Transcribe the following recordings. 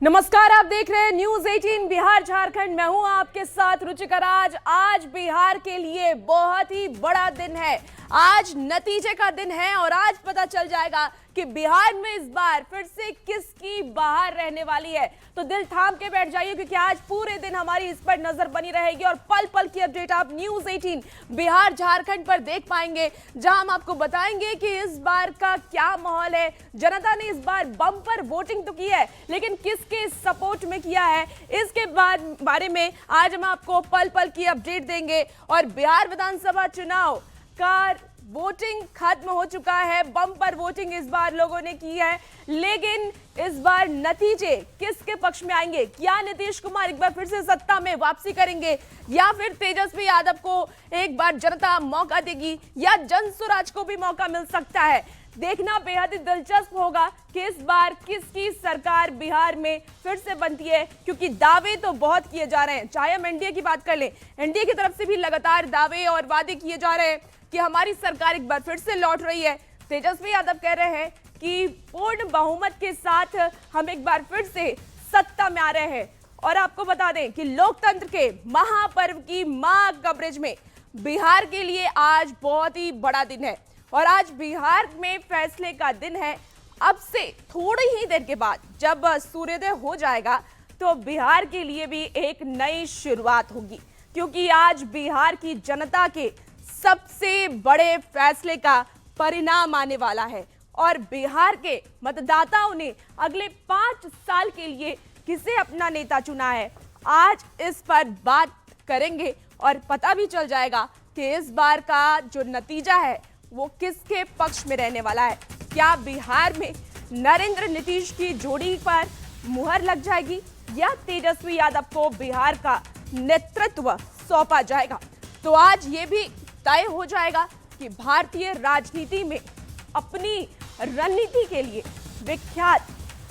नमस्कार, आप देख रहे हैं न्यूज 18 बिहार झारखंड। मैं हूं आपके साथ रुचिका राज। आज बिहार के लिए बहुत ही बड़ा दिन है। आज नतीजे का दिन है और आज पता चल जाएगा कि बिहार में इस बार फिर से किसकी बाहर रहने वाली है। तो दिल थाम के बैठ जाइए, क्योंकि आज पूरे दिन हमारी इस पर नजर बनी रहेगी और पल पल की अपडेट आप न्यूज 18 बिहार झारखंड पर देख पाएंगे, जहां हम आपको बताएंगे कि इस बार का क्या माहौल है। जनता ने इस बार बम्पर वोटिंग तो की है, लेकिन किसके सपोर्ट में किया है, इसके बारे में आज हम आपको पल पल की अपडेट देंगे। और बिहार विधानसभा चुनाव का वोटिंग खत्म हो चुका है। बम्पर वोटिंग इस बार लोगों ने की है, लेकिन इस बार नतीजे किसके पक्ष में आएंगे? क्या नीतीश कुमार एक बार फिर से सत्ता में वापसी करेंगे, या फिर तेजस्वी यादव को एक बार जनता मौका देगी, या जनसुराज को भी मौका मिल सकता है? देखना बेहद ही दिलचस्प होगा कि इस बार किसकी सरकार बिहार में फिर से बनती है, क्योंकि दावे तो बहुत किए जा रहे हैं। चाहे हम एनडीए की बात कर लें, एनडीए की तरफ से भी लगातार दावे और वादे किए जा रहे हैं कि हमारी सरकार एक बार फिर से लौट रही है। तेजस्वी यादव कह रहे हैं कि पूर्ण बहुमत के साथ हम एक बार फिर से सत्ता में आ रहे हैं। और आपको बता दें कि लोकतंत्र के महापर्व की मां कवरेज में बिहार के लिए आज बहुत ही बड़ा दिन है और आज बिहार में फैसले का दिन है। अब से थोड़ी ही देर के बाद जब सूर्योदय हो जाएगा तो बिहार के लिए भी एक नई शुरुआत होगी, क्योंकि आज बिहार की जनता के सबसे बड़े फैसले का परिणाम आने वाला है। और बिहार के मतदाताओं ने अगले 5 साल के लिए किसे अपना नेता चुना है, आज इस पर बात करेंगे और पता भी चल जाएगा कि इस बार का जो नतीजा है वो किसके पक्ष में रहने वाला है। क्या बिहार में नरेंद्र नीतीश की जोड़ी पर मुहर लग जाएगी, या तेजस्वी यादव को बिहार का नेतृत्व सौंपा जाएगा? तो आज ये भी तय हो जाएगा कि भारतीय राजनीति में अपनी रणनीति के लिए विख्यात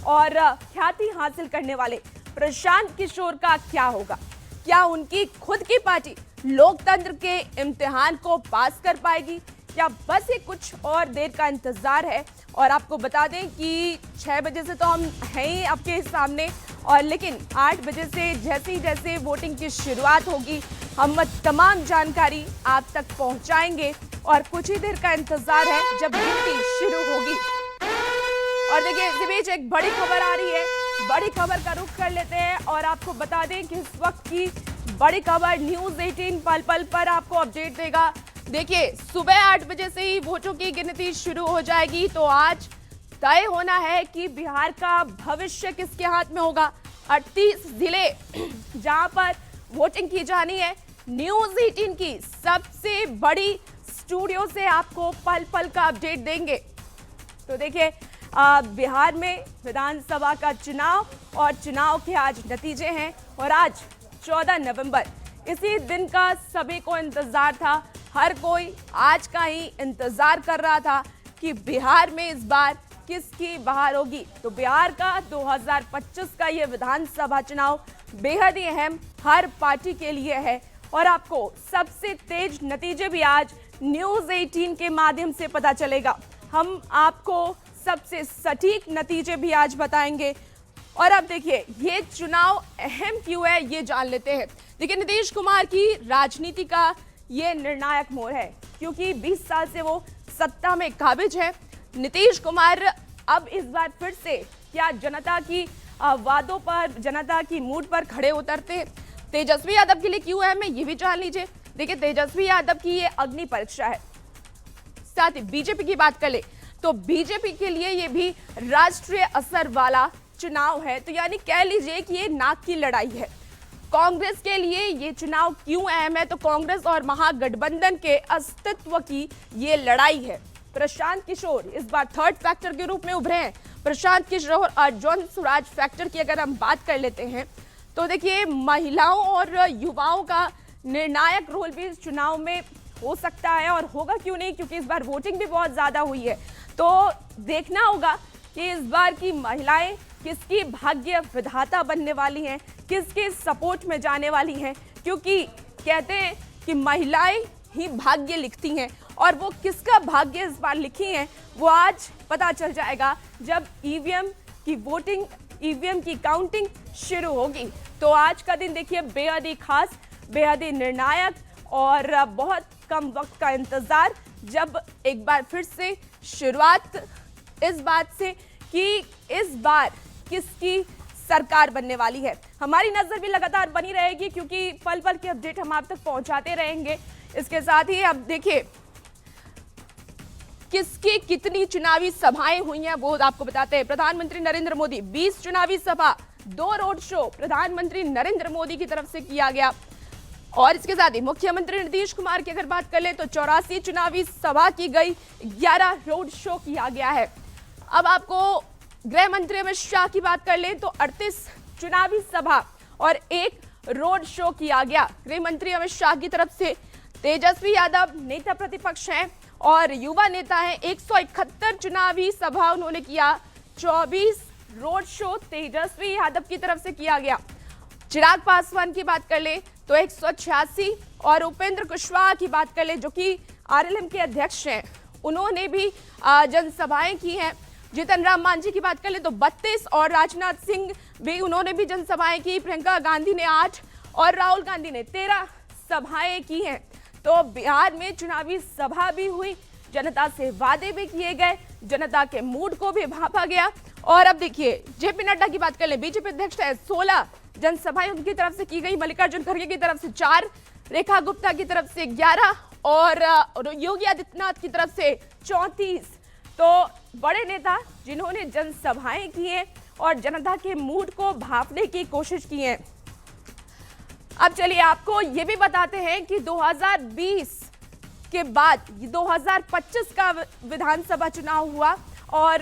और ख्याति हासिल करने वाले प्रशांत किशोर का क्या होगा। क्या उनकी खुद की पार्टी लोकतंत्र के इम्तिहान को पास कर पाएगी, या बस ये कुछ और देर का इंतजार है? और आपको बता दें कि 6 बजे से तो हम हैं ही आपके सामने, और लेकिन 8 बजे से जैसे वोटिंग की शुरुआत होगी, हम तमाम जानकारी आप तक पहुंचाएंगे। और कुछ ही देर का इंतजार है जब गिनती शुरू होगी। और देखिए, इसी बीच एक बड़ी खबर आ रही है। बड़ी खबर का रुख कर लेते हैं और आपको बता दें कि इस वक्त की बड़ी खबर न्यूज 18 पल पल पर आपको अपडेट देगा। देखिए, सुबह 8 बजे से ही वोटों की गिनती शुरू हो जाएगी। तो आज तय होना है कि बिहार का भविष्य किसके हाथ में होगा। 38 जिले जहां पर वोटिंग की जानी है। न्यूज 18 की सबसे बड़ी स्टूडियो से आपको पल पल का अपडेट देंगे। तो देखिए, बिहार में विधानसभा का चुनाव और चुनाव के आज नतीजे हैं। और आज 14 नवंबर, इसी दिन का सभी को इंतजार था। हर कोई आज का ही इंतजार कर रहा था कि बिहार में इस बार किसकी बाहर होगी। तो बिहार का 2025 का ये विधानसभा चुनाव बेहद ही अहम हर पार्टी के लिए है। और आपको सबसे तेज नतीजे भी आज न्यूज 18 के माध्यम से पता चलेगा। हम आपको सबसे सटीक नतीजे भी आज बताएंगे। और अब देखिए, ये चुनाव अहम क्यों है ये जान लेते हैं। देखिए, नीतीश कुमार की राजनीति का ये निर्णायक मोड़ है, क्योंकि 20 साल से वो सत्ता में काबिज है। नीतीश कुमार अब इस बार फिर से क्या जनता की वादों पर, जनता की मूड पर खड़े उतरते हैं। तेजस्वी यादव के लिए क्यों है, मैं ये भी जान लीजिए। देखिए, तेजस्वी यादव की ये अग्नि परीक्षा है। साथ ही बीजेपी की बात कर ले तो बीजेपी के लिए ये भी राष्ट्रीय असर वाला चुनाव है। तो यानी कह लीजिए कि ये नाक की लड़ाई है। कांग्रेस के लिए ये चुनाव क्यों अहम है, तो कांग्रेस और महागठबंधन के अस्तित्व की ये लड़ाई है। प्रशांत किशोर इस बार थर्ड फैक्टर के रूप में उभरे हैं। प्रशांत किशोर और जनसुराज फैक्टर की अगर हम बात कर लेते हैं तो देखिए, महिलाओं और युवाओं का निर्णायक रोल भी इस चुनाव में हो सकता है, और होगा क्यों नहीं, क्योंकि इस बार वोटिंग भी बहुत ज्यादा हुई है। तो देखना होगा कि इस बार की महिलाएं किसकी भाग्य विधाता बनने वाली हैं, किसके सपोर्ट में जाने वाली हैं, क्योंकि कहते हैं कि महिलाएं ही भाग्य लिखती हैं। और वो किसका भाग्य इस बार लिखी हैं वो आज पता चल जाएगा जब ईवीएम की वोटिंग ईवीएम की काउंटिंग शुरू होगी। तो आज का दिन देखिए बेहद ही खास, बेहद ही निर्णायक और बहुत कम वक्त का इंतजार, जब एक बार फिर से शुरुआत इस बात से कि इस बार किसकी सरकार बनने वाली है। हमारी नजर भी लगातार बनी रहेगी क्योंकि पल पल की अपडेट हम आप तक पहुंचाते रहेंगे। इसके साथ ही अब देखिए किसकी कितनी चुनावी सभाएं हुई हैं वो आपको बताते हैं। प्रधानमंत्री नरेंद्र मोदी 20 चुनावी सभा, 2 रोड शो प्रधानमंत्री नरेंद्र मोदी की तरफ से किया गया। और इसके साथ ही मुख्यमंत्री नीतीश कुमार की अगर बात कर ले तो 84 चुनावी सभा की गई, 11 रोड शो किया गया है। अब आपको गृह मंत्री अमित शाह की बात कर ले तो 38 चुनावी सभा और 1 रोड शो किया गया गृह मंत्री अमित शाह की तरफ से। तेजस्वी यादव नेता प्रतिपक्ष हैं और युवा नेता हैं। 171 चुनावी सभा उन्होंने किया, 24 रोड शो तेजस्वी यादव की तरफ से किया गया। चिराग पासवान की बात कर ले तो 186 और उपेंद्र कुशवाहा की बात कर ले जो कि आरएलएम के अध्यक्ष हैं, उन्होंने भी जनसभाएं की हैं। जीतन राम मांझी की बात कर ले तो 32 और राजनाथ सिंह भी उन्होंने भी जनसभाएं की। प्रियंका गांधी ने 8 और राहुल गांधी ने 13 सभाएं की हैं। तो बिहार में चुनावी सभा भी हुई, जनता से वादे भी किए गए, जनता के मूड को भी भांपा गया। और अब देखिए जेपी नड्डा की बात कर ले, बीजेपी अध्यक्ष है, 16 जनसभाएं उनकी तरफ से की गई। मल्लिकार्जुन खड़गे की तरफ से 4, रेखा गुप्ता की तरफ से 11 और योगी आदित्यनाथ की तरफ से 34। तो बड़े नेता जिन्होंने जनसभाएं की हैं और जनता के मूड को भांपने की कोशिश की है। अब चलिए आपको ये भी बताते हैं कि 2020 के बाद 2025 का विधानसभा चुनाव हुआ। और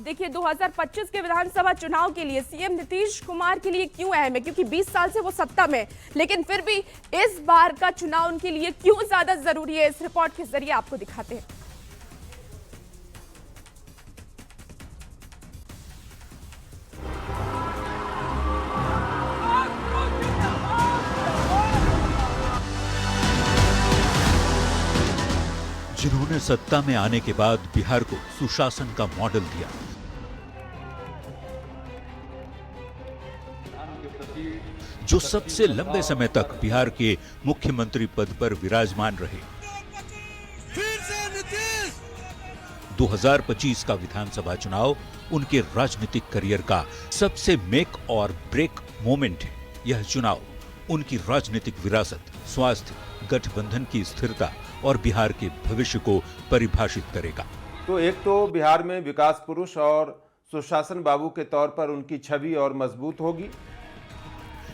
देखिए 2025 के विधानसभा चुनाव के लिए सीएम नीतीश कुमार के लिए क्यों अहम है, क्योंकि 20 साल से वो सत्ता में, लेकिन फिर भी इस बार का चुनाव उनके लिए क्यों ज्यादा जरूरी है, इस रिपोर्ट के जरिए आपको दिखाते हैं। जिन्होंने सत्ता में आने के बाद बिहार को सुशासन का मॉडल दिया, जो सबसे लंबे समय तक बिहार के मुख्यमंत्री पद पर विराजमान रहे। 2025 का विधानसभा चुनाव उनके राजनीतिक करियर का सबसे मेक और ब्रेक मोमेंट है। यह चुनाव उनकी राजनीतिक विरासत, स्वास्थ्य, गठबंधन की स्थिरता और बिहार के भविष्य को परिभाषित करेगा। तो एक तो बिहार में विकास पुरुष और सुशासन बाबू के तौर पर उनकी छवि और मजबूत होगी।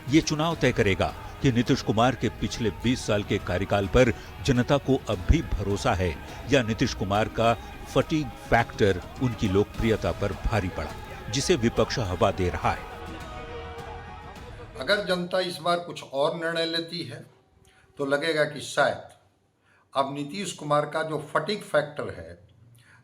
ये चुनाव तय करेगा कि नीतीश कुमार के पिछले 20 साल के कार्यकाल पर जनता को अब भी भरोसा है या नीतीश कुमार का फटीग फैक्टर उनकी लोकप्रियता पर भारी पड़ा, जिसे विपक्ष हवा दे रहा है। अगर जनता इस बार कुछ और निर्णय लेती है तो लगेगा कि शायद अब नीतीश कुमार का जो फटीग फैक्टर है,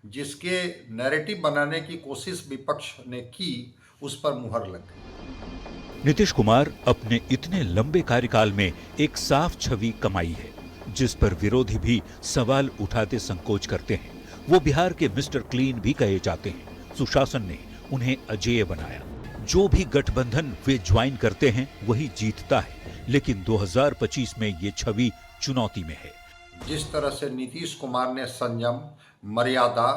जिसके नैरेटिव बनाने की कोशिश विपक्ष ने की, उस पर मुहर लग गई। नीतीश कुमार अपने इतने लंबे कार्यकाल में एक साफ छवि कमाई है, जिस पर विरोधी भी सवाल उठाते संकोच करते हैं। वो बिहार के मिस्टर क्लीन भी कहे जाते हैं। सुशासन ने उन्हें अजेय बनाया। जो भी गठबंधन वे ज्वाइन करते हैं वही जीतता है, लेकिन 2025 में ये छवि चुनौती में है। जिस तरह से नीतीश कुमार ने संयम, मर्यादा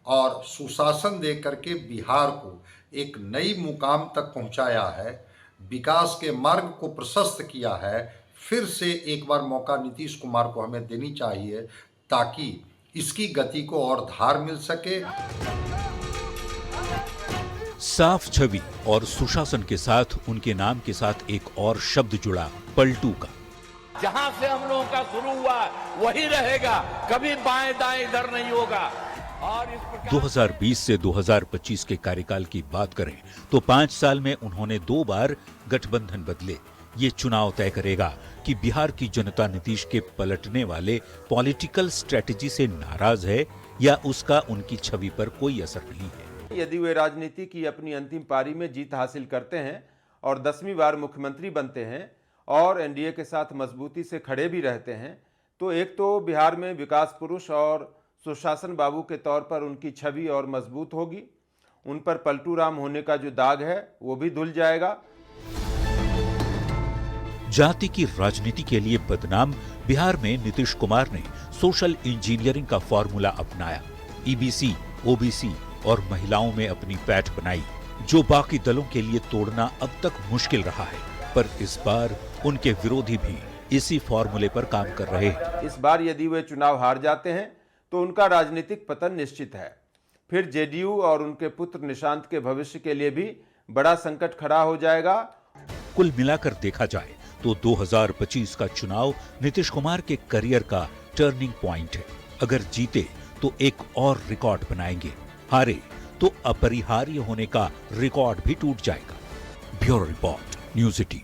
और सुशासन दे करके बिहार को एक नई मुकाम तक पहुंचाया है, विकास के मार्ग को प्रशस्त किया है, फिर से एक बार मौका नीतीश कुमार को हमें देनी चाहिए ताकि इसकी गति को और धार मिल सके। साफ छवि और सुशासन के साथ उनके नाम के साथ एक और शब्द जुड़ा, पलटू का। जहां से हम लोगों का शुरू हुआ वही रहेगा, कभी बाएं दाएं इधर नहीं होगा। और 2020 से 2025 के कार्यकाल की बात करें तो 5 साल में उन्होंने 2 बार गठबंधन बदले। ये चुनाव तय करेगा कि बिहार की जनता नीतीश के पलटने वाले पॉलिटिकल स्ट्रेटजी से नाराज है या उसका उनकी छवि पर कोई असर नहीं है। यदि वे राजनीति की अपनी अंतिम पारी में जीत हासिल करते हैं और 10वीं बार मुख्यमंत्री बनते हैं और एनडीए के साथ मजबूती से खड़े भी रहते हैं, तो एक तो बिहार में विकास पुरुष और सुशासन बाबू के तौर पर उनकी छवि और मजबूत होगी, उन पर पलटू राम होने का जो दाग है वो भी धुल जाएगा। जाति की राजनीति के लिए बदनाम बिहार में नीतीश कुमार ने सोशल इंजीनियरिंग का फॉर्मूला अपनाया। ईबीसी, ओबीसी और महिलाओं में अपनी पैठ बनाई, जो बाकी दलों के लिए तोड़ना अब तक मुश्किल रहा है। पर इस बार उनके विरोधी भी इसी फॉर्मूले पर काम कर रहे हैं। इस बार यदि वे चुनाव हार जाते हैं तो उनका राजनीतिक पतन निश्चित है। फिर जेडीयू और उनके पुत्र निशांत के भविष्य के लिए भी बड़ा संकट खड़ा हो जाएगा। कुल मिलाकर देखा जाए तो 2025 का चुनाव नीतीश कुमार के करियर का टर्निंग पॉइंट है। अगर जीते तो एक और रिकॉर्ड बनाएंगे, हारे तो अपरिहार्य होने का रिकॉर्ड भी टूट जाएगा। Bureau report, news 18।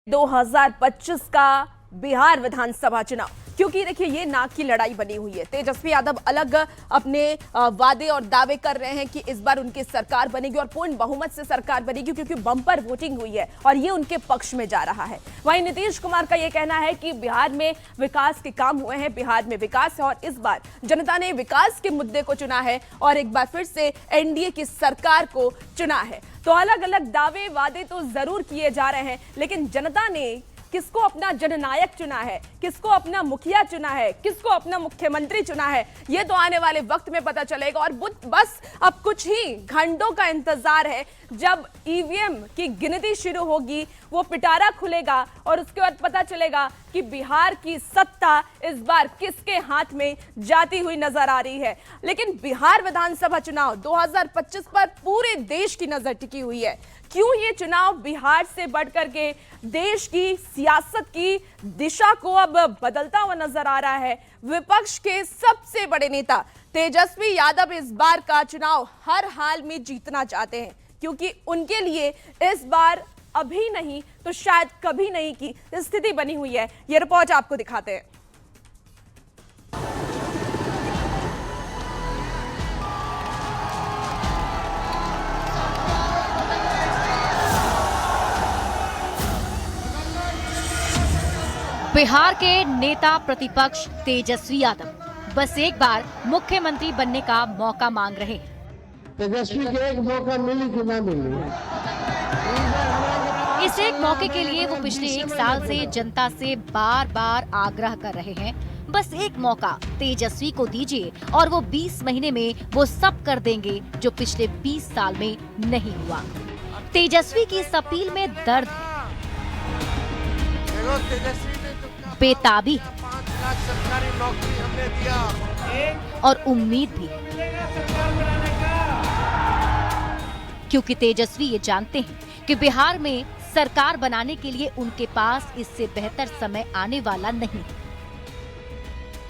दो 2025 का बिहार विधानसभा चुनाव, क्योंकि देखिए ये नाक की लड़ाई बनी हुई है। तेजस्वी यादव अलग अपने वादे और दावे कर रहे हैं कि इस बार उनकी सरकार बनेगी और पूर्ण बहुमत से सरकार बनेगी, क्योंकि बम्पर वोटिंग हुई है और ये उनके पक्ष में जा रहा है। वहीं नीतीश कुमार का ये कहना है कि बिहार में विकास के काम हुए हैं, बिहार में विकास है और इस बार जनता ने विकास के मुद्दे को चुना है और एक बार फिर से एनडीए की सरकार को चुना है। तो अलग अलग दावे वादे तो जरूर किए जा रहे हैं, लेकिन जनता ने किसको अपना जननायक चुना है, किसको अपना मुखिया चुना है, किसको अपना मुख्यमंत्री चुना है, ये तो आने वाले वक्त में पता चलेगा। और बस अब कुछ ही घंटों का इंतजार है, जब ईवीएम की गिनती शुरू होगी, वो पिटारा खुलेगा और उसके बाद पता चलेगा कि बिहार की सत्ता इस बार किसके हाथ में जाती हुई नजर आ रही है। लेकिन बिहार विधानसभा चुनाव 2025 पर पूरे देश की नजर टिकी हुई है। क्यों ये चुनाव बिहार से बढ़कर के देश की सियासत की दिशा को अब बदलता हुआ नजर आ रहा है। विपक्ष के सबसे बड़े नेता तेजस्वी यादव इस बार का चुनाव हर हाल में जीतना चाहते हैं, क्योंकि उनके लिए इस बार अभी नहीं तो शायद कभी नहीं की स्थिति बनी हुई है। ये रिपोर्ट आपको दिखाते हैं। बिहार के नेता प्रतिपक्ष तेजस्वी यादव बस एक बार मुख्यमंत्री बनने का मौका मांग रहे हैं। तेजस्वी के एक मौका मिली कि ना मिली, इस एक मौके के लिए वो पिछले एक साल से जनता से बार बार आग्रह कर रहे हैं। बस एक मौका तेजस्वी को दीजिए और वो 20 महीने में वो सब कर देंगे जो पिछले 20 साल में नहीं हुआ। तेजस्वी की इस अपील में दर्द है, बेताबी है 5 लाख सरकारी नौकरी हमने दिया और उम्मीद भी, क्योंकि तेजस्वी ये जानते हैं कि बिहार में सरकार बनाने के लिए उनके पास इससे बेहतर समय आने वाला नहीं है।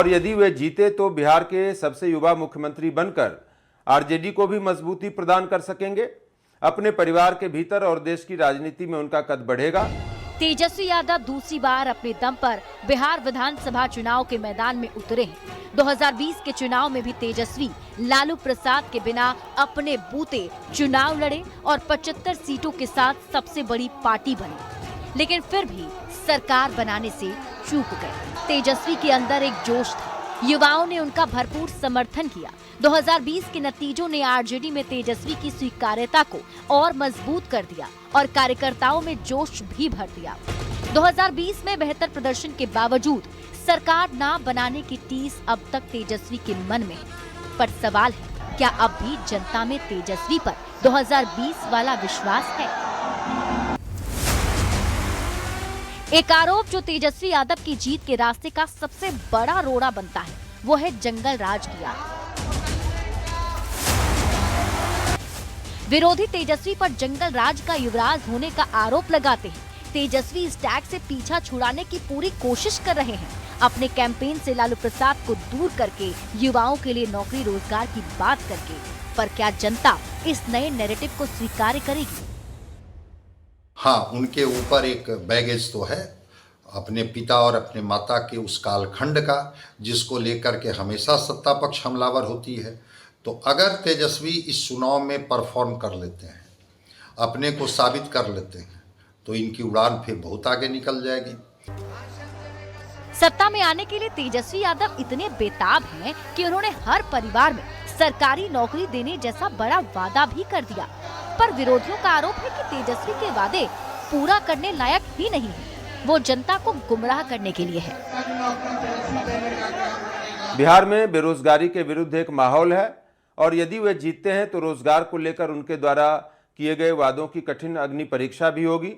और यदि वे जीते तो बिहार के सबसे युवा मुख्यमंत्री बनकर आरजेडी को भी मजबूती प्रदान कर सकेंगे। अपने परिवार के भीतर और देश की राजनीति में उनका कद बढ़ेगा। तेजस्वी यादव दूसरी बार अपने दम पर बिहार विधानसभा चुनाव के मैदान में उतरे हैं। 2020 के चुनाव में भी तेजस्वी लालू प्रसाद के बिना अपने बूते चुनाव लड़े और 75 सीटों के साथ सबसे बड़ी पार्टी बनी, लेकिन फिर भी सरकार बनाने से चूक गए। तेजस्वी के अंदर एक जोश था, युवाओं ने उनका भरपूर समर्थन किया। 2020 के नतीजों ने आरजेडी में तेजस्वी की स्वीकार्यता को और मजबूत कर दिया और कार्यकर्ताओं में जोश भी भर दिया। 2020 में बेहतर प्रदर्शन के बावजूद सरकार ना बनाने की टीस अब तक तेजस्वी के मन में है। पर सवाल है, क्या अब भी जनता में तेजस्वी पर 2020 वाला विश्वास है? एक आरोप जो तेजस्वी यादव की जीत के रास्ते का सबसे बड़ा रोड़ा बनता है, वो है जंगल राज की आग। विरोधी तेजस्वी पर जंगल राज का युवराज होने का आरोप लगाते हैं। तेजस्वी इस टैग से पीछा छुड़ाने की पूरी कोशिश कर रहे हैं, अपने कैंपेन से लालू प्रसाद को दूर करके युवाओं के लिए नौकरी रोजगार की बात करके। पर क्या जनता इस नए नैरेटिव को स्वीकार करेगी? हाँ, उनके ऊपर एक बैगेज तो है अपने पिता और अपने माता के उस कालखंड का, जिसको लेकर के हमेशा सत्ता पक्ष हमलावर होती है। तो अगर तेजस्वी इस चुनाव में परफॉर्म कर लेते हैं, अपने को साबित कर लेते हैं, तो इनकी उड़ान फिर बहुत आगे निकल जाएगी। सत्ता में आने के लिए तेजस्वी यादव इतने बेताब हैं कि उन्होंने हर परिवार में सरकारी नौकरी देने जैसा बड़ा वादा भी कर दिया। पर विरोधियों का आरोप है कि तेजस्वी के वादे पूरा करने लायक ही नहीं है, वो जनता को गुमराह करने के लिए है। बिहार में बेरोजगारी के विरुद्ध एक माहौल है और यदि वे जीतते हैं तो रोजगार को लेकर उनके द्वारा किए गए वादों की कठिन अग्नि परीक्षा भी होगी।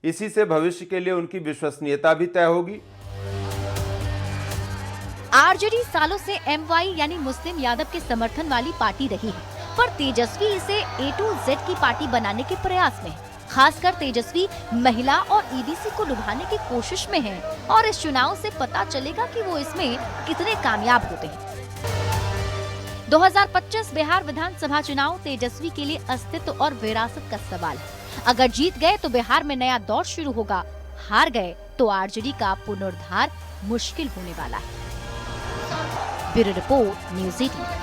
इसी से भविष्य के लिए उनकी विश्वसनीयता भी तय होगी। आरजेडी सालों से MY यानी मुस्लिम यादव के समर्थन वाली पार्टी रही है, पर तेजस्वी इसे A to Z की पार्टी बनाने के प्रयास में है। खासकर तेजस्वी महिला और EBC को लुभाने की कोशिश में है और इस चुनाव से पता चलेगा कि वो इसमें कितने कामयाब होते हैं। 2025 बिहार विधानसभा चुनाव तेजस्वी के लिए अस्तित्व और विरासत का सवाल है। अगर जीत गए तो बिहार में नया दौर शुरू होगा, हार गए तो आरजेडी का पुनरुद्धार मुश्किल होने वाला है। Bureau report, news 18।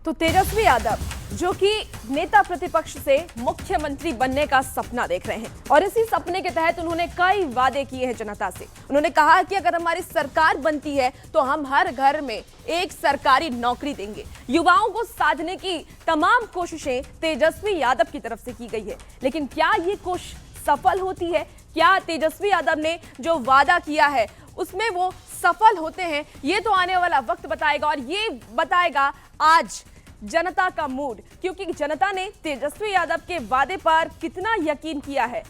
तो तेजस्वी यादव जो कि नेता प्रतिपक्ष से मुख्यमंत्री बनने का सपना देख रहे हैं और इसी सपने के तहत उन्होंने कई वादे किए हैं जनता से। उन्होंने कहा कि अगर हमारी सरकार बनती है तो हम हर घर में एक सरकारी नौकरी देंगे। युवाओं को साधने की तमाम कोशिशें तेजस्वी यादव की तरफ से की गई है, लेकिन क्या ये कोशिश सफल होती है? क्या तेजस्वी यादव ने जो वादा किया है उसमें वो सफल होते हैं? ये तो आने वाला वक्त बताएगा और ये बताएगा आज जनता का मूड, क्योंकि जनता ने तेजस्वी यादव के वादे पर कितना यकीन किया है।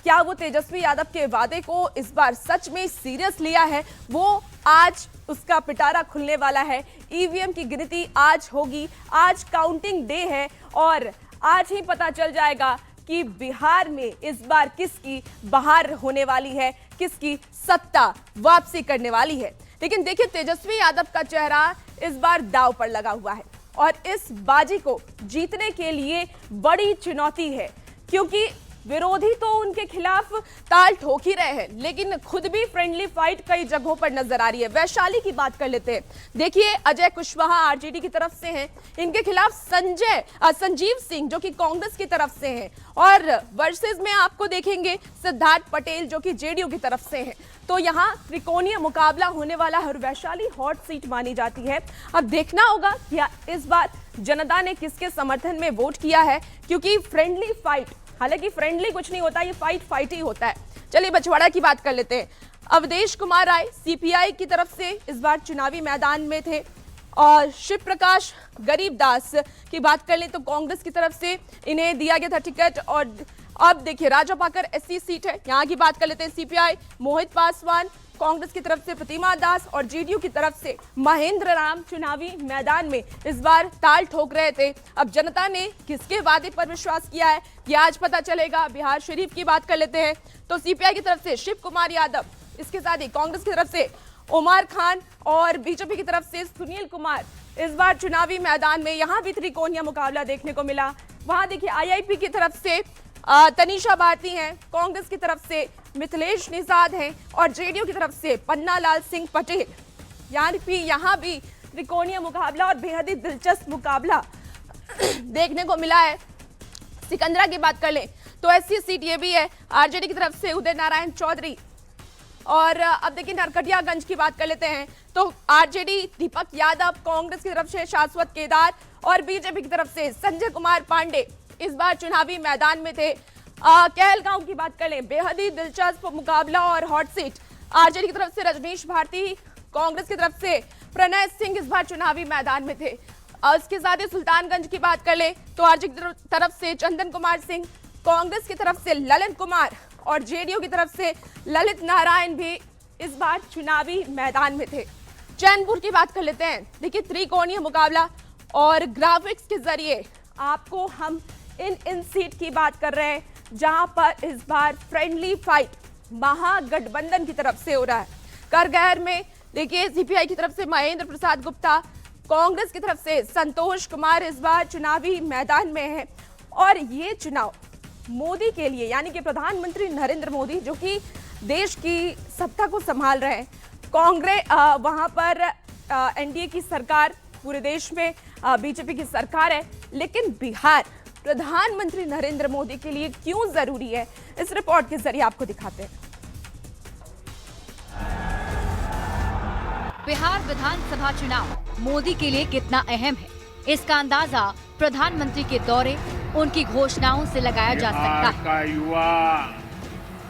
क्या वो तेजस्वी यादव के वादे को इस बार सच में सीरियस लिया है? वो आज उसका पिटारा खुलने वाला है। ईवीएम की गिनती आज होगी, आज काउंटिंग डे है और आज ही पता चल जाएगा कि बिहार में इस बार किसकी बहार होने वाली है, किसकी सत्ता वापसी करने वाली है। लेकिन देखिए, तेजस्वी यादव का चेहरा इस बार दांव पर लगा हुआ है और इस बाजी को जीतने के लिए बड़ी चुनौती है, क्योंकि विरोधी तो उनके खिलाफ ताल ठोक ही रहे हैं, लेकिन खुद भी फ्रेंडली फाइट कई जगहों पर नजर आ रही है। वैशाली की बात कर लेते हैं। देखिए, अजय कुशवाहा आरजेडी की तरफ से हैं, इनके खिलाफ संजीव सिंह जो कि कांग्रेस की तरफ से हैं और वर्सेस में आपको देखेंगे सिद्धार्थ पटेल जो कि जेडीयू की तरफ से हैं। तो यहाँ त्रिकोणीय मुकाबला होने वाला है और वैशाली हॉट सीट मानी जाती है। अब देखना होगा कि इस बार जनता ने किसके समर्थन में वोट किया है, क्योंकि फ्रेंडली फाइट, हालांकि फ्रेंडली कुछ नहीं होता, ये फाइट ही होता है। चलिए बछवाड़ा की बात कर लेते हैं। अवधेश कुमार राय सीपीआई की तरफ से इस बार चुनावी मैदान में थे और शिव प्रकाश गरीबदास की बात कर लें तो कांग्रेस की तरफ से इन्हें दिया गया था टिकट। और अब देखिए, राजापाकर एससी सीट है, यहाँ की बात कर लेते हैं। सीपीआई मोहित पासवान, कांग्रेस की तरफ से प्रतिमा दास और जेडीयू की तरफ से महेंद्र राम चुनावी मैदान में इस बार ताल ठोक रहे थे। अब जनता ने किसके वादे पर विश्वास किया है ये आज पता चलेगा। बिहार शरीफ की बात कर लेते हैं तो सीपीआई की तरफ से शिव कुमार यादव, इसके साथ ही कांग्रेस की तरफ से उमर खान और बीजेपी की तरफ से सुनील कुमार इस बार चुनावी मैदान में। यहाँ भी त्रिकोणीय मुकाबला देखने को मिला। वहां देखिए, आईआईपी की तरफ से तनीषा भारती हैं, कांग्रेस की तरफ से मिथिलेश निषाद हैं और जेडीयू की तरफ से पन्नालाल सिंह पटेल। यहाँ भी त्रिकोणीय मुकाबला और बेहद ही दिलचस्प मुकाबला देखने को मिला है। सिकंदरा की बात कर लें तो एससी सीट ये भी है, आरजेडी की तरफ से उदय नारायण चौधरी। और अब देखिए, नरकटियागंज की बात कर लेते हैं तो आरजेडी दीपक यादव, कांग्रेस की तरफ से शाश्वत केदार और बीजेपी की तरफ से संजय कुमार पांडे इस बार चुनावी मैदान में थे। कहलगांव की बात कर लें, बेहद ही दिलचस्प मुकाबला और हॉट सीट। आरजेडी की तरफ से रजनीश भारती, कांग्रेस की तरफ से प्रणय सिंह इस बार चुनावी मैदान में थे। इसके साथ ही सुल्तानगंज की बात कर लें तो आरजेडी की तरफ से चंदन कुमार सिंह, कांग्रेस की तरफ से ललन कुमार और जेडीयू की तरफ से ललित नारायण भी इस बार चुनावी मैदान में थे। चैनपुर की बात कर लेते हैं। देखिए, त्रिकोणीय मुकाबला और ग्राफिक्स के जरिए आपको हम इन सीट की बात कर रहे हैं जहां पर इस बार फ्रेंडली फाइट महागठबंधन की तरफ से हो रहा है। करगहर में देखिए, सीपीआई की तरफ से महेंद्र प्रसाद गुप्ता, कांग्रेस की तरफ से संतोष कुमार इस बार चुनावी मैदान में है। और ये चुनाव मोदी के लिए, यानी कि प्रधानमंत्री नरेंद्र मोदी जो कि देश की सत्ता को संभाल रहे हैं, कांग्रेस वहां पर एनडीए की सरकार, पूरे देश में बीजेपी की सरकार है, लेकिन बिहार प्रधानमंत्री नरेंद्र मोदी के लिए क्यों जरूरी है, इस रिपोर्ट के जरिए आपको दिखाते हैं। बिहार विधानसभा चुनाव मोदी के लिए कितना अहम है, इसका अंदाजा प्रधानमंत्री के दौरे, उनकी घोषणाओं से लगाया जा सकता है। का युवा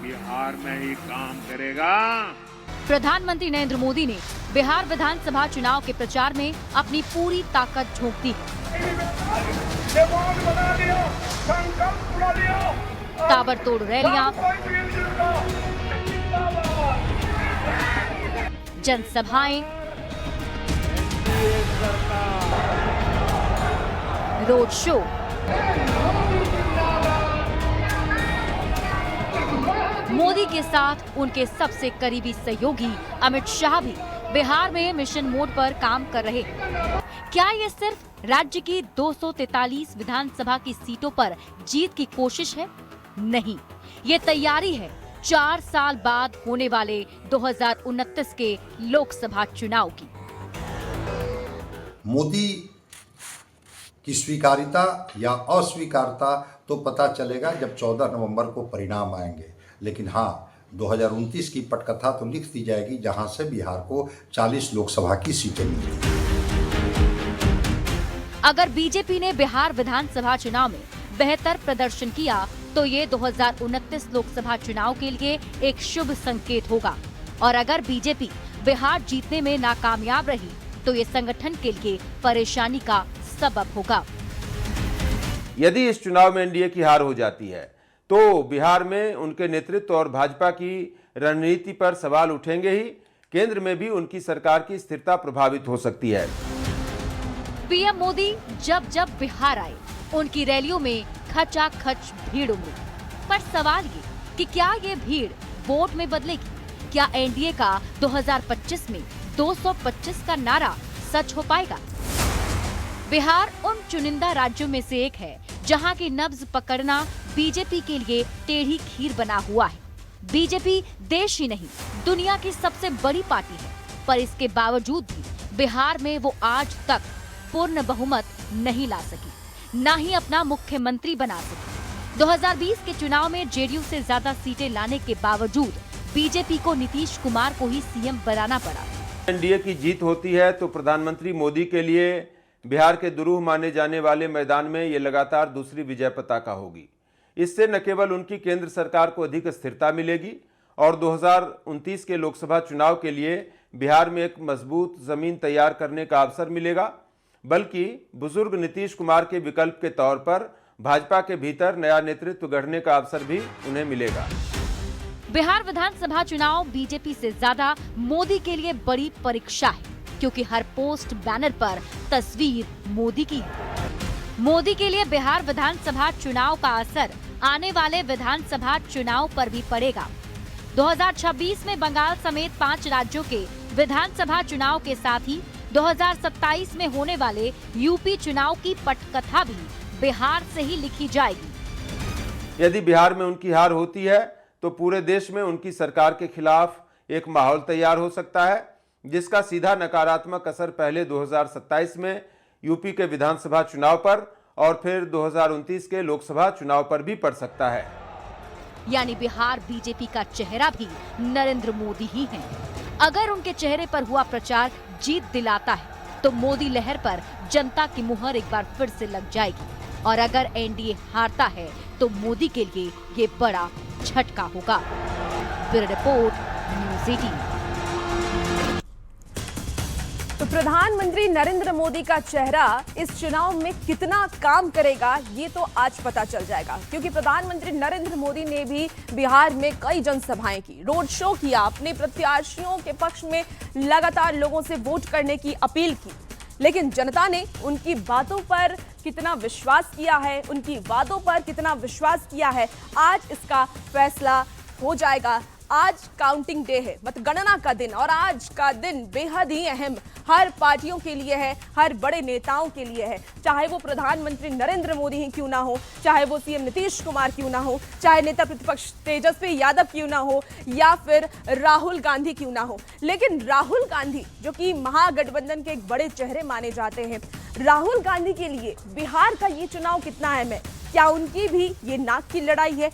बिहार में ही काम करेगा। प्रधानमंत्री नरेंद्र मोदी ने बिहार विधानसभा चुनाव के प्रचार में अपनी पूरी ताकत झोंक दी। ताबड़तोड़ रैलियां, जनसभाएं, रोड शो, मोदी के साथ उनके सबसे करीबी सहयोगी अमित शाह भी बिहार में मिशन मोड पर काम कर रहे हैं। क्या ये सिर्फ राज्य की 243 विधानसभा की सीटों पर जीत की कोशिश है? नहीं, ये तैयारी है 4 साल बाद होने वाले 2029 के लोकसभा चुनाव की। मोदी की स्वीकार्यता या अस्वीकार्यता तो पता चलेगा जब 14 नवंबर को परिणाम आएंगे, लेकिन हाँ, 2029 की पटकथा तो लिख दी जाएगी जहां से बिहार को 40 लोकसभा की सीटें मिलेंगी। अगर बीजेपी ने बिहार विधानसभा चुनाव में बेहतर प्रदर्शन किया तो ये 2029 लोकसभा चुनाव के लिए एक शुभ संकेत होगा, और अगर बीजेपी बिहार जीतने में नाकामयाब रही तो ये संगठन के लिए परेशानी का सबब होगा। यदि इस चुनाव में एनडीए की हार हो जाती है तो बिहार में उनके नेतृत्व और भाजपा की रणनीति पर सवाल उठेंगे ही, केंद्र में भी उनकी सरकार की स्थिरता प्रभावित हो सकती है। पीएम मोदी जब जब बिहार आए, उनकी रैलियों में खचाखच भीड़ उमड़ी। पर सवाल ये कि क्या ये भीड़ वोट में बदलेगी? क्या एनडीए का 2025 में 225 का नारा सच हो पाएगा? बिहार उन चुनिंदा राज्यों में से एक है जहां की नब्ज पकड़ना बीजेपी के लिए टेढ़ी खीर बना हुआ है। बीजेपी देश ही नहीं, दुनिया की सबसे बड़ी पार्टी है, पर इसके बावजूद भी बिहार में वो आज तक पूर्ण बहुमत नहीं ला सकी, ना ही अपना मुख्यमंत्री बना सकी। 2020 के चुनाव में जेडीयू से ज्यादा सीटें लाने के बावजूद बीजेपी को नीतीश कुमार को ही सीएम बनाना पड़ा। एनडीए की जीत होती है तो प्रधानमंत्री मोदी के लिए बिहार के दुरूह माने जाने वाले मैदान में ये लगातार दूसरी विजय पताका होगी। इससे न केवल उनकी केंद्र सरकार को अधिक स्थिरता मिलेगी और 2029 के लोकसभा चुनाव के लिए बिहार में एक मजबूत जमीन तैयार करने का अवसर मिलेगा, बल्कि बुजुर्ग नीतीश कुमार के विकल्प के तौर पर भाजपा के भीतर नया नेतृत्व गढ़ने का अवसर भी उन्हें मिलेगा। बिहार विधानसभा चुनाव बीजेपी से ज्यादा मोदी के लिए बड़ी परीक्षा है, क्योंकि हर पोस्ट बैनर पर तस्वीर मोदी की है। मोदी के लिए बिहार विधानसभा चुनाव का असर आने वाले विधानसभा चुनाव पर भी पड़ेगा। 2026 में बंगाल समेत 5 राज्यों के विधानसभा चुनाव के साथ ही 2027 में होने वाले यूपी चुनाव की पटकथा भी बिहार से ही लिखी जाएगी। यदि बिहार में उनकी हार होती है तो पूरे देश में उनकी सरकार के खिलाफ एक माहौल तैयार हो सकता है, जिसका सीधा नकारात्मक असर पहले 2027 में यूपी के विधानसभा चुनाव पर और फिर 2029 के लोकसभा चुनाव पर भी पड़ सकता है। यानी बिहार बीजेपी का चेहरा भी नरेंद्र मोदी ही है। अगर उनके चेहरे पर हुआ प्रचार जीत दिलाता है तो मोदी लहर पर जनता की मुहर एक बार फिर से लग जाएगी, और अगर एनडीए हारता है तो मोदी के लिए ये बड़ा झटका होगा। Bureau report, news 18। तो प्रधानमंत्री नरेंद्र मोदी का चेहरा इस चुनाव में कितना काम करेगा ये तो आज पता चल जाएगा, क्योंकि प्रधानमंत्री नरेंद्र मोदी ने भी बिहार में कई जनसभाएं की, रोड शो किया, अपने प्रत्याशियों के पक्ष में लगातार लोगों से वोट करने की अपील की। लेकिन जनता ने उनकी बातों पर कितना विश्वास किया है, उनकी वादों पर कितना विश्वास किया है, आज इसका फैसला हो जाएगा। आज काउंटिंग डे है, मतगणना का दिन, और आज का दिन बेहद ही अहम हर पार्टियों के लिए है, हर बड़े नेताओं के लिए है। चाहे वो प्रधानमंत्री नरेंद्र मोदी ही क्यों ना हो, चाहे वो सीएम नीतीश कुमार क्यों ना हो, चाहे नेता प्रतिपक्ष तेजस्वी यादव क्यों ना हो, या फिर राहुल गांधी क्यों ना हो। लेकिन राहुल गांधी, जो कि महागठबंधन के एक बड़े चेहरे माने जाते हैं, राहुल गांधी के लिए बिहार का ये चुनाव कितना अहम है, क्या उनकी भी ये नाक की लड़ाई है?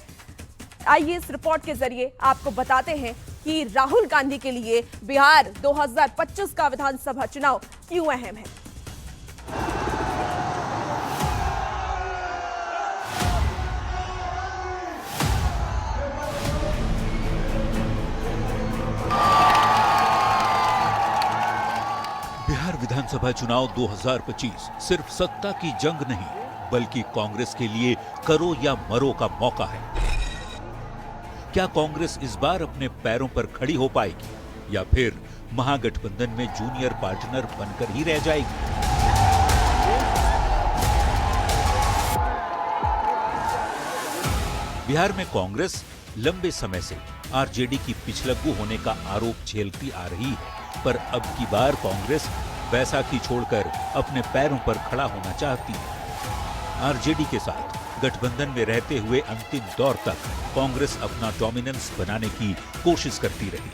आइए इस रिपोर्ट के जरिए आपको बताते हैं कि राहुल गांधी के लिए बिहार 2025 का विधानसभा चुनाव क्यों अहम है। बिहार विधानसभा चुनाव 2025 सिर्फ सत्ता की जंग नहीं, बल्कि कांग्रेस के लिए करो या मरो का मौका है। क्या कांग्रेस इस बार अपने पैरों पर खड़ी हो पाएगी या फिर महागठबंधन में जूनियर पार्टनर बनकर ही रह जाएगी? बिहार में कांग्रेस लंबे समय से आरजेडी की पिछलग्गू होने का आरोप झेलती आ रही है, पर अब की बार कांग्रेस बैसाखी छोड़कर अपने पैरों पर खड़ा होना चाहती है। आरजेडी के साथ गठबंधन में रहते हुए अंतिम दौर तक कांग्रेस अपना डोमिनेंस बनाने की कोशिश करती रही।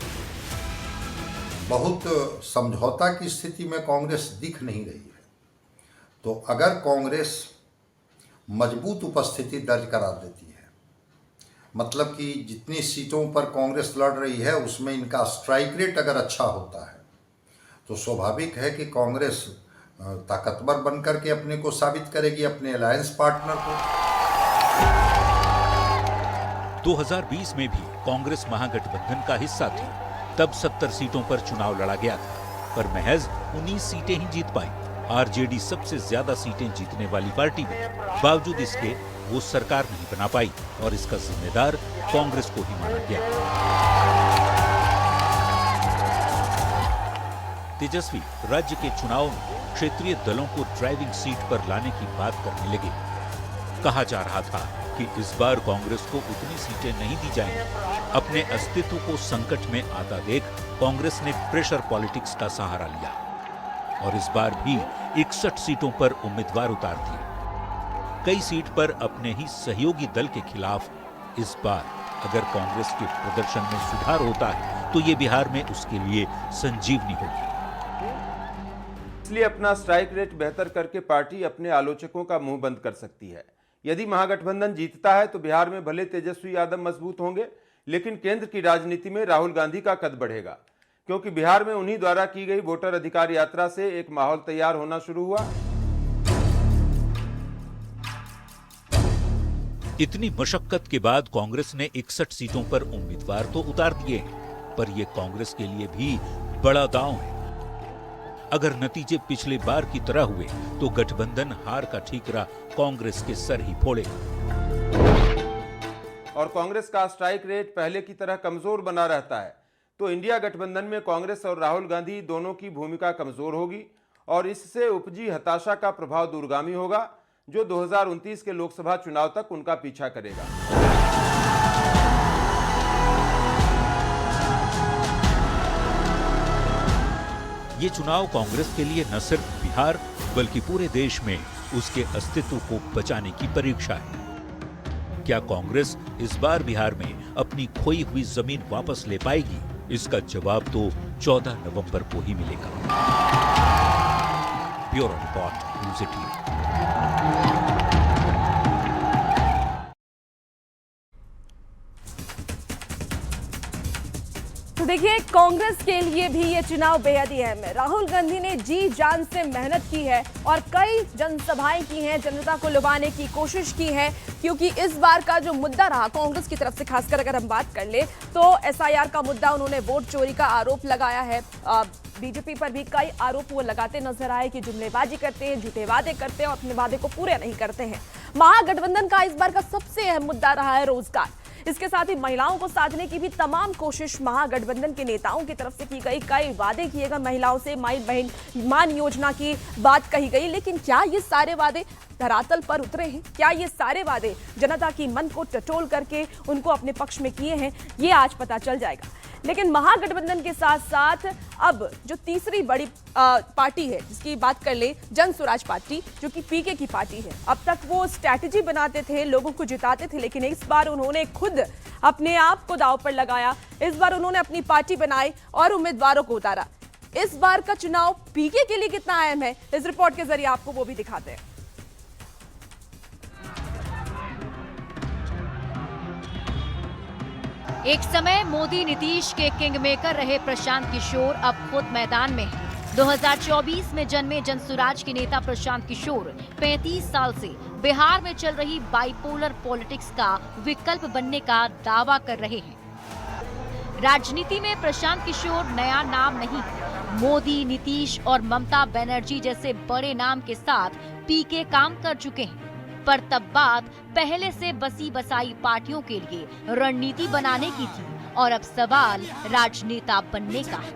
बहुत समझौता की स्थिति में कांग्रेस दिख नहीं रही है, तो अगर कांग्रेस मजबूत उपस्थिति दर्ज करा देती है, मतलब कि जितनी सीटों पर कांग्रेस लड़ रही है उसमें इनका स्ट्राइक रेट अगर अच्छा होता है, तो स्वाभाविक है कि कांग्रेस ताकतवर बनकर के अपने को साबित करेगी अपने अलायंस पार्टनर को। 2020 में भी कांग्रेस महागठबंधन का हिस्सा थी, तब 70 सीटों पर चुनाव लड़ा गया था, पर महज 19 सीटें ही जीत पाई। आरजेडी सबसे ज्यादा सीटें जीतने वाली पार्टी में, बावजूद इसके वो सरकार नहीं बना पाई और इसका जिम्मेदार कांग्रेस को ही माना गया। तेजस्वी राज्य के चुनाव में क्षेत्रीय दलों को ड्राइविंग सीट पर लाने की बात करने लगे। कहा जा रहा था कि इस बार कांग्रेस को उतनी सीटें नहीं दी जाएंगी। अपने अस्तित्व को संकट में आता देख कांग्रेस ने प्रेशर पॉलिटिक्स का सहारा लिया और इस बार भी 61 सीटों पर उम्मीदवार उतार दिए। कई सीट पर अपने ही सहयोगी दल के खिलाफ। इस बार अगर कांग्रेस के प्रदर्शन में सुधार होता है तो ये बिहार में उसके लिए संजीवनी होगी। इसलिए अपना स्ट्राइक रेट बेहतर करके पार्टी अपने आलोचकों का मुंह बंद कर सकती है। यदि महागठबंधन जीतता है तो बिहार में भले तेजस्वी यादव मजबूत होंगे, लेकिन केंद्र की राजनीति में राहुल गांधी का कद बढ़ेगा, क्योंकि बिहार में उन्हीं द्वारा की गई वोटर अधिकार यात्रा से एक माहौल तैयार होना शुरू हुआ। इतनी मशक्कत के बाद कांग्रेस ने 61 सीटों पर उम्मीदवार तो उतार दिए हैं, पर यह कांग्रेस के लिए भी बड़ा दांव है। अगर नतीजे पिछले बार की तरह हुए तो गठबंधन हार का ठीकरा कांग्रेस के सर ही फोड़ेगा और कांग्रेस का स्ट्राइक रेट पहले की तरह कमजोर बना रहता है तो इंडिया गठबंधन में कांग्रेस और राहुल गांधी दोनों की भूमिका कमजोर होगी और इससे उपजी हताशा का प्रभाव दूरगामी होगा, जो 2029 के लोकसभा चुनाव तक उनका पीछा करेगा। ये चुनाव कांग्रेस के लिए न सिर्फ बिहार बल्कि पूरे देश में उसके अस्तित्व को बचाने की परीक्षा है। क्या कांग्रेस इस बार बिहार में अपनी खोई हुई जमीन वापस ले पाएगी? इसका जवाब तो 14 नवंबर को ही मिलेगा। Bureau report, news 18। तो देखिए, कांग्रेस के लिए भी ये चुनाव बेहद ही अहम है। राहुल गांधी ने जी जान से मेहनत की है और कई जनसभाएं की हैं, जनता को लुभाने की कोशिश की है, क्योंकि इस बार का जो मुद्दा रहा कांग्रेस की तरफ से, खासकर अगर हम बात कर ले तो एसआईआर का मुद्दा, उन्होंने वोट चोरी का आरोप लगाया है। बीजेपी पर भी कई आरोप वो लगाते नजर आए कि जुमलेबाजी करते हैं, झूठे वादे करते हैं और अपने वादे को पूरे नहीं करते हैं। महागठबंधन का इस बार का सबसे अहम मुद्दा रहा है रोजगार। इसके साथ ही महिलाओं को साधने की भी तमाम कोशिश महागठबंधन के नेताओं की तरफ से की गई। कई वादे किए गए, महिलाओं से माई बहन मान योजना की बात कही गई, लेकिन क्या ये सारे वादे धरातल पर उतरे हैं? क्या ये सारे वादे जनता की मन को टटोल करके उनको अपने पक्ष में किए हैं? ये आज पता चल जाएगा। लेकिन महागठबंधन के साथ साथ अब जो तीसरी बड़ी पार्टी है, जिसकी बात कर ले, जन स्वराज पार्टी, जो कि पीके की पार्टी है। अब तक वो स्ट्रैटेजी बनाते थे, लोगों को जिताते थे, लेकिन इस बार उन्होंने खुद अपने आप को दांव पर लगाया। इस बार उन्होंने अपनी पार्टी बनाई और उम्मीदवारों को उतारा। इस बार का चुनाव पीके के लिए कितना अहम है, इस रिपोर्ट के जरिए आपको वो भी दिखाते हैं। एक समय मोदी नीतीश के किंग मेकर रहे प्रशांत किशोर अब खुद मैदान में हैं। 2024 में जन्मे जनसुराज के नेता प्रशांत किशोर 35 साल से बिहार में चल रही बाइपोलर पॉलिटिक्स का विकल्प बनने का दावा कर रहे हैं। राजनीति में प्रशांत किशोर नया नाम नहीं है। मोदी, नीतीश और ममता बनर्जी जैसे बड़े नाम के साथ पीके काम कर चुके हैं, पर तब बात पहले से बसी बसाई पार्टियों के लिए रणनीति बनाने की थी और अब सवाल राजनेता बनने का है।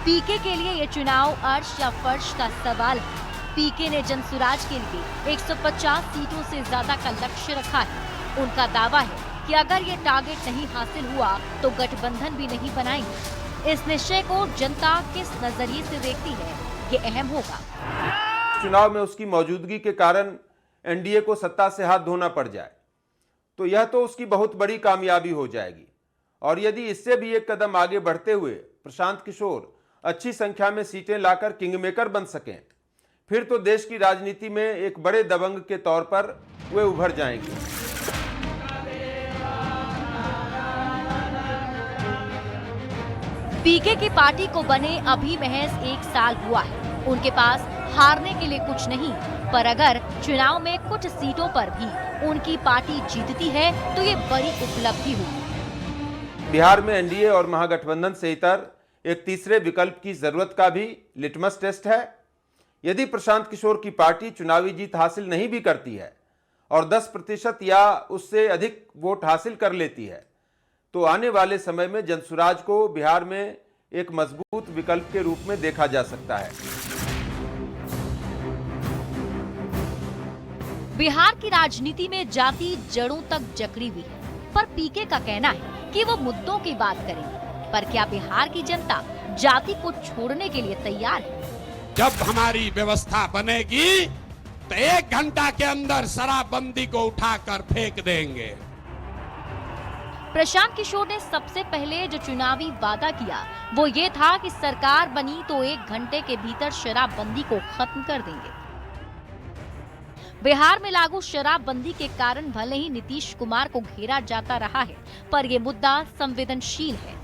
पीके के लिए ये चुनाव अर्श या फर्श का सवाल है। पीके ने जनसुराज के लिए 150 सीटों से ज्यादा का लक्ष्य रखा है। उनका दावा है कि अगर ये टारगेट नहीं हासिल हुआ तो गठबंधन भी नहीं बनाएंगे। इस निश्चय को जनता किस नजरिए से देखती है, ये अहम होगा। चुनाव में उसकी मौजूदगी के कारण एनडीए को सत्ता से हाथ धोना पड़ जाए तो यह तो उसकी बहुत बड़ी कामयाबी हो जाएगी। और यदि इससे भी एक कदम आगे बढ़ते हुए प्रशांत किशोर अच्छी संख्या में सीटें लाकर किंगमेकर बन सकें, फिर तो देश की राजनीति में एक बड़े दबंग के तौर पर वे उभर जाएंगे। पीके की पार्टी को बने अभी महज 1 साल हुआ है। उनके पास हारने के लिए कुछ नहीं, पर अगर चुनाव में कुछ सीटों पर भी उनकी पार्टी जीतती है तो ये बड़ी उपलब्धि होगी। बिहार में एनडीए और महागठबंधन से इतर एक तीसरे विकल्प की जरूरत का भी लिटमस टेस्ट है। यदि प्रशांत किशोर की पार्टी चुनावी जीत हासिल नहीं भी करती है और 10% या उससे अधिक वोट हासिल कर लेती है तो आने वाले समय में जनसुराज को बिहार में एक मजबूत विकल्प के रूप में देखा जा सकता है। बिहार की राजनीति में जाति जड़ों तक जकड़ी हुई है, पर पीके का कहना है कि वो मुद्दों की बात करेंगे। पर क्या बिहार की जनता जाति को छोड़ने के लिए तैयार है? जब हमारी व्यवस्था बनेगी तो 1 घंटा के अंदर शराबबंदी को उठाकर फेंक देंगे। प्रशांत किशोर ने सबसे पहले जो चुनावी वादा किया वो ये था कि सरकार बनी तो 1 घंटे के भीतर शराबबंदी को खत्म कर देंगे। बिहार में लागू शराबबंदी के कारण भले ही नीतीश कुमार को घेरा जाता रहा है, पर यह मुद्दा संवेदनशील है।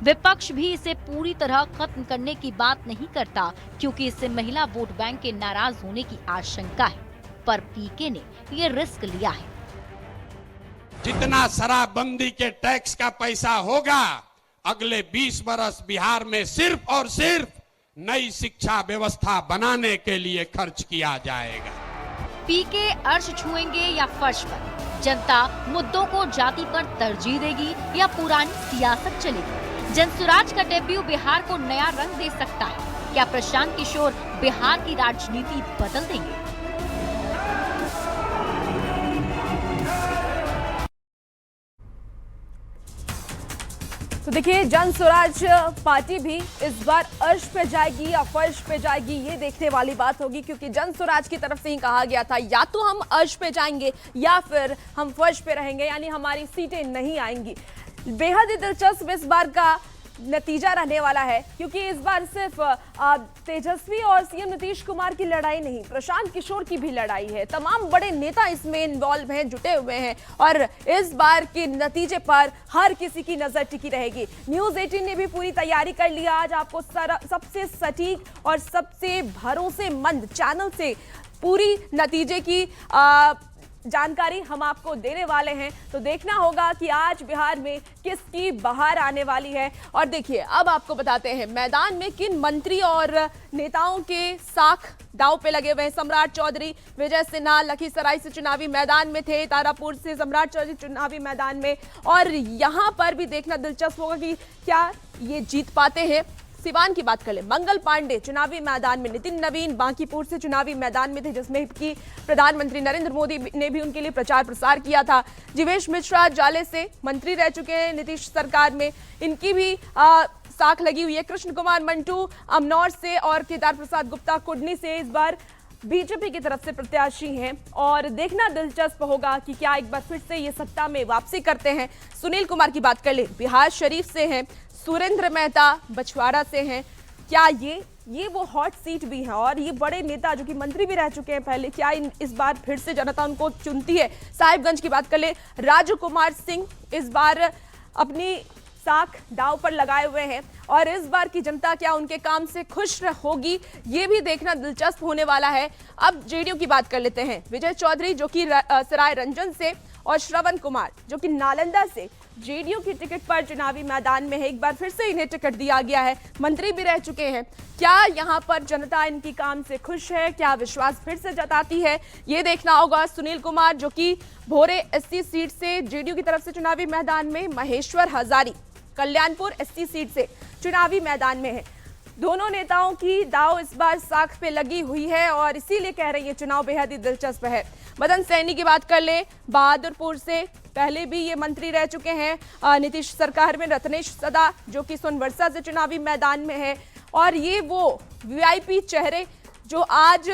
विपक्ष भी इसे पूरी तरह खत्म करने की बात नहीं करता क्योंकि इससे महिला वोट बैंक के नाराज होने की आशंका है, पर पीके ने ये रिस्क लिया है। जितना शराबबंदी के टैक्स का पैसा होगा अगले 20 बरस बिहार में सिर्फ और सिर्फ नई शिक्षा व्यवस्था बनाने के लिए खर्च किया जाएगा। पीके अर्श छुएंगे या फर्श पर? जनता मुद्दों को जाति पर तरजीह देगी या पुरानी सियासत चलेगी? जनसुराज का डेब्यू बिहार को नया रंग दे सकता है। क्या प्रशांत किशोर बिहार की राजनीति बदल देंगे? तो देखिए, जनसुराज पार्टी भी इस बार अर्श पे जाएगी या फर्श पे जाएगी, ये देखने वाली बात होगी, क्योंकि जनसुराज की तरफ से ही कहा गया था या तो हम अर्श पे जाएंगे या फिर हम फर्श पे रहेंगे, यानी हमारी सीटें नहीं आएंगी। बेहद ही दिलचस्प इस बार का नतीजा रहने वाला है, क्योंकि इस बार सिर्फ तेजस्वी और सीएम नीतीश कुमार की लड़ाई नहीं, प्रशांत किशोर की भी लड़ाई है। तमाम बड़े नेता इसमें इन्वॉल्व हैं, जुटे हुए हैं और इस बार के नतीजे पर हर किसी की नजर टिकी रहेगी। न्यूज़ 18 ने भी पूरी तैयारी कर लिया। आज आपको सबसे सटीक और सबसे भरोसेमंद चैनल से पूरी नतीजे की जानकारी हम आपको देने वाले हैं, तो देखना होगा कि आज बिहार में किसकी बहार आने वाली है। और देखिए, अब आपको बताते हैं मैदान में किन मंत्री और नेताओं के साख दांव पे लगे हुए हैं। सम्राट चौधरी, विजय सिन्हा लखीसराय से चुनावी मैदान में थे, तारापुर से सम्राट चौधरी चुनावी मैदान में, और यहां पर भी देखना दिलचस्प होगा कि क्या ये जीत पाते हैं। सिवान की बात कर ले, मंगल पांडे चुनावी मैदान में, नितिन नवीन बांकीपुर से चुनावी मैदान में थे, जिसमें कि प्रधानमंत्री नरेंद्र मोदी ने भी उनके लिए प्रचार प्रसार किया था। जीवेश मिश्रा जाले से मंत्री रह चुके हैं नीतीश सरकार में, इनकी भी साख लगी हुई है। कृष्ण कुमार मंटू अमनौर से और केदार प्रसाद गुप्ता कुडनी से इस बार बीजेपी की तरफ से प्रत्याशी हैं, और देखना दिलचस्प होगा कि क्या एक बार फिर से ये सत्ता में वापसी करते हैं। सुनील कुमार की बात कर ले, बिहार शरीफ से हैं। सुरेंद्र मेहता बछवाड़ा से हैं। क्या ये ये वो हॉट सीट भी है और ये बड़े नेता जो कि मंत्री भी रह चुके हैं पहले, क्या इस बार फिर से जनता उनको चुनती है? साहिबगंज की बात कर ले, राजू कुमार सिंह इस बार अपनी साख दांव पर लगाए हुए हैं और इस बार की जनता क्या उनके काम से खुश होगी, ये भी देखना दिलचस्प होने वाला है। अब जेडीयू की बात कर लेते हैं। विजय चौधरी जो कि सराय रंजन से और श्रवण कुमार जो कि नालंदा से जेडीयू की टिकट पर चुनावी मैदान में है। एक बार फिर से इन्हें टिकट दिया गया है, मंत्री भी रह चुके हैं। क्या यहाँ पर जनता इनकी काम से खुश है? क्या विश्वास फिर से जताती है? ये देखना होगा। सुनील कुमार जो कि भोरे एससी सीट से जेडीयू की तरफ से चुनावी मैदान में, महेश्वर हजारी कल्याणपुर एससी सीट से चुनावी मैदान में है। दोनों नेताओं की दांव इस बार साख पे लगी हुई है और इसीलिए कह रही है चुनाव बेहद ही दिलचस्प है। मदन सैनी की बात कर ले, बहादुरपुर से पहले भी ये मंत्री रह चुके हैं नीतीश सरकार में। रत्नेश सदा जो कि सोनवर्षा से चुनावी मैदान में है और ये वो वीआईपी चेहरे जो आज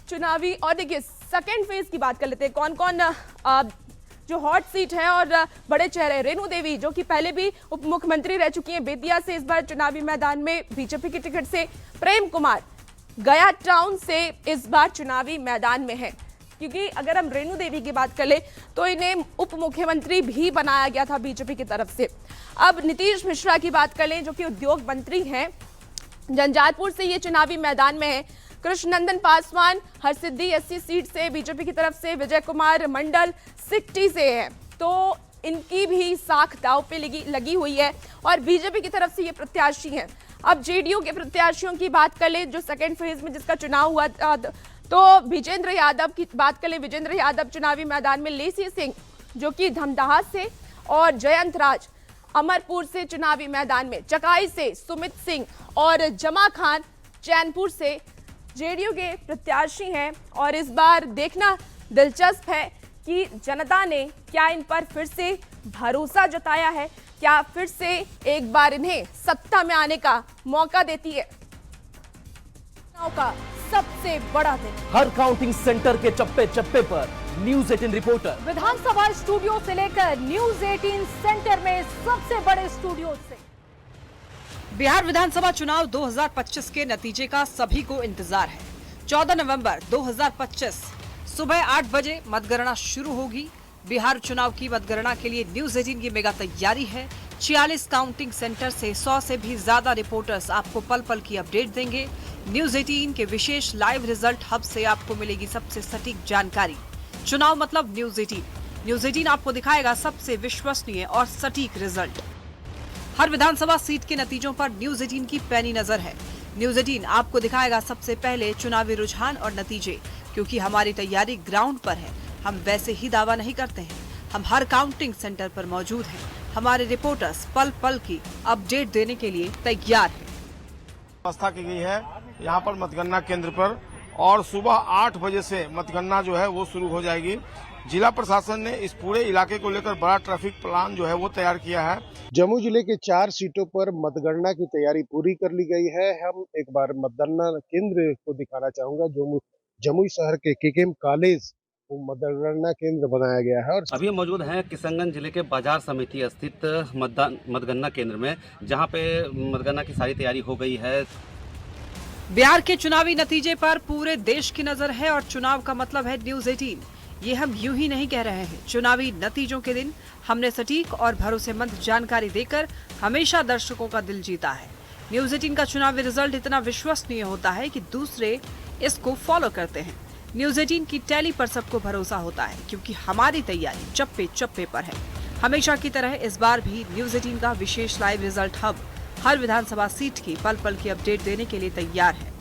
चुनावी, और देखिए सेकेंड फेज की बात कर लेते हैं, कौन कौन जो हॉट सीट है और बड़े चेहरे। रेणु देवी जो कि पहले भी उप मुख्यमंत्री रह चुकी हैं बेतिया से, इस बार चुनावी मैदान में बीजेपी की टिकट से। प्रेम कुमार गया टाउन से इस बार चुनावी मैदान में है, क्योंकि अगर हम रेणु देवी की बात कर ले तो इन्हें उप मुख्यमंत्री भी बनाया गया था बीजेपी की तरफ से। अब नीतीश मिश्रा की बात कर लें जो कि उद्योग मंत्री हैं, झंझारपुर से ये चुनावी मैदान में है। कृष्णनंदन पासवान हरसिद्धि एससी सीट से बीजेपी की तरफ से। विजय कुमार मंडल सिकटी से है, तो इनकी भी साख दांव पे लगी हुई है और बीजेपी की तरफ से ये प्रत्याशी हैं। अब जेडीयू के प्रत्याशियों की बात कर ले जो सेकेंड फेज में जिसका चुनाव हुआ, तो विजेंद्र यादव की बात कर ले। विजेंद्र यादव चुनावी मैदान में, लेसी सिंह जो कि धमदाहा से और जयंत राज अमरपुर से चुनावी मैदान में। चकाई से सुमित सिंह और जमा खान चैनपुर से जेडीयू के प्रत्याशी हैं और इस बार देखना दिलचस्प है कि जनता ने क्या इन पर फिर से भरोसा जताया है, क्या फिर से एक बार इन्हें सत्ता में आने का मौका देती है। चुनाव का सबसे बड़ा दिन, हर काउंटिंग सेंटर के चप्पे चप्पे पर न्यूज 18 रिपोर्टर, विधानसभा स्टूडियो से लेकर न्यूज 18 सेंटर में सबसे बड़े स्टूडियो से। बिहार विधानसभा चुनाव 2025 के नतीजे का सभी को इंतजार है। 14 नवंबर 2025 सुबह 8 बजे मतगणना शुरू होगी। बिहार चुनाव की मतगणना के लिए न्यूज 18 की मेगा तैयारी है। 46 काउंटिंग सेंटर से 100 से भी ज्यादा रिपोर्टर्स आपको पल पल की अपडेट देंगे। न्यूज 18 के विशेष लाइव रिजल्ट हब से आपको मिलेगी सबसे सटीक जानकारी। चुनाव मतलब न्यूज 18। न्यूज 18 आपको दिखाएगा सबसे विश्वसनीय और सटीक रिजल्ट। हर विधानसभा सीट के नतीजों पर न्यूज 18 की पैनी नजर है। न्यूज 18 आपको दिखाएगा सबसे पहले चुनावी रुझान और नतीजे, क्योंकि हमारी तैयारी ग्राउंड पर है। हम वैसे ही दावा नहीं करते हैं, हम हर काउंटिंग सेंटर पर मौजूद हैं। हमारे रिपोर्टर्स पल पल की अपडेट देने के लिए तैयार हैं। व्यवस्था की गई है यहाँ पर मतगणना केंद्र पर और सुबह 8 बजे से मतगणना जो है वो शुरू हो जाएगी। जिला प्रशासन ने इस पूरे इलाके को लेकर बड़ा ट्रैफिक प्लान जो है वो तैयार किया है। जमुई जिले के 4 सीटों पर मतगणना की तैयारी पूरी कर ली गई है। हम एक बार मतगणना केंद्र को दिखाना चाहूंगा। जो जमुई शहर के केकेएम कॉलेज को मतगणना केंद्र बनाया गया है और अभी हम मौजूद हैं किशनगंज जिले के बाजार समिति स्थित मतगणना केंद्र में, जहां पे मतगणना की सारी तैयारी हो गई है। बिहार के चुनावी नतीजे पर पूरे देश की नजर है और चुनाव का मतलब है न्यूज 18। ये हम यूं ही नहीं कह रहे हैं। चुनावी नतीजों के दिन हमने सटीक और भरोसेमंद जानकारी देकर हमेशा दर्शकों का दिल जीता है। न्यूज 18 का चुनावी रिजल्ट इतना विश्वसनीय होता है कि दूसरे इसको फॉलो करते हैं। न्यूज 18 की टैली पर सबको भरोसा होता है, क्योंकि हमारी तैयारी चप्पे चप्पे पर है। हमेशा की तरह इस बार भी न्यूज 18 का विशेष लाइव रिजल्ट हब हर विधानसभा सीट की पल पल की अपडेट देने के लिए तैयार है।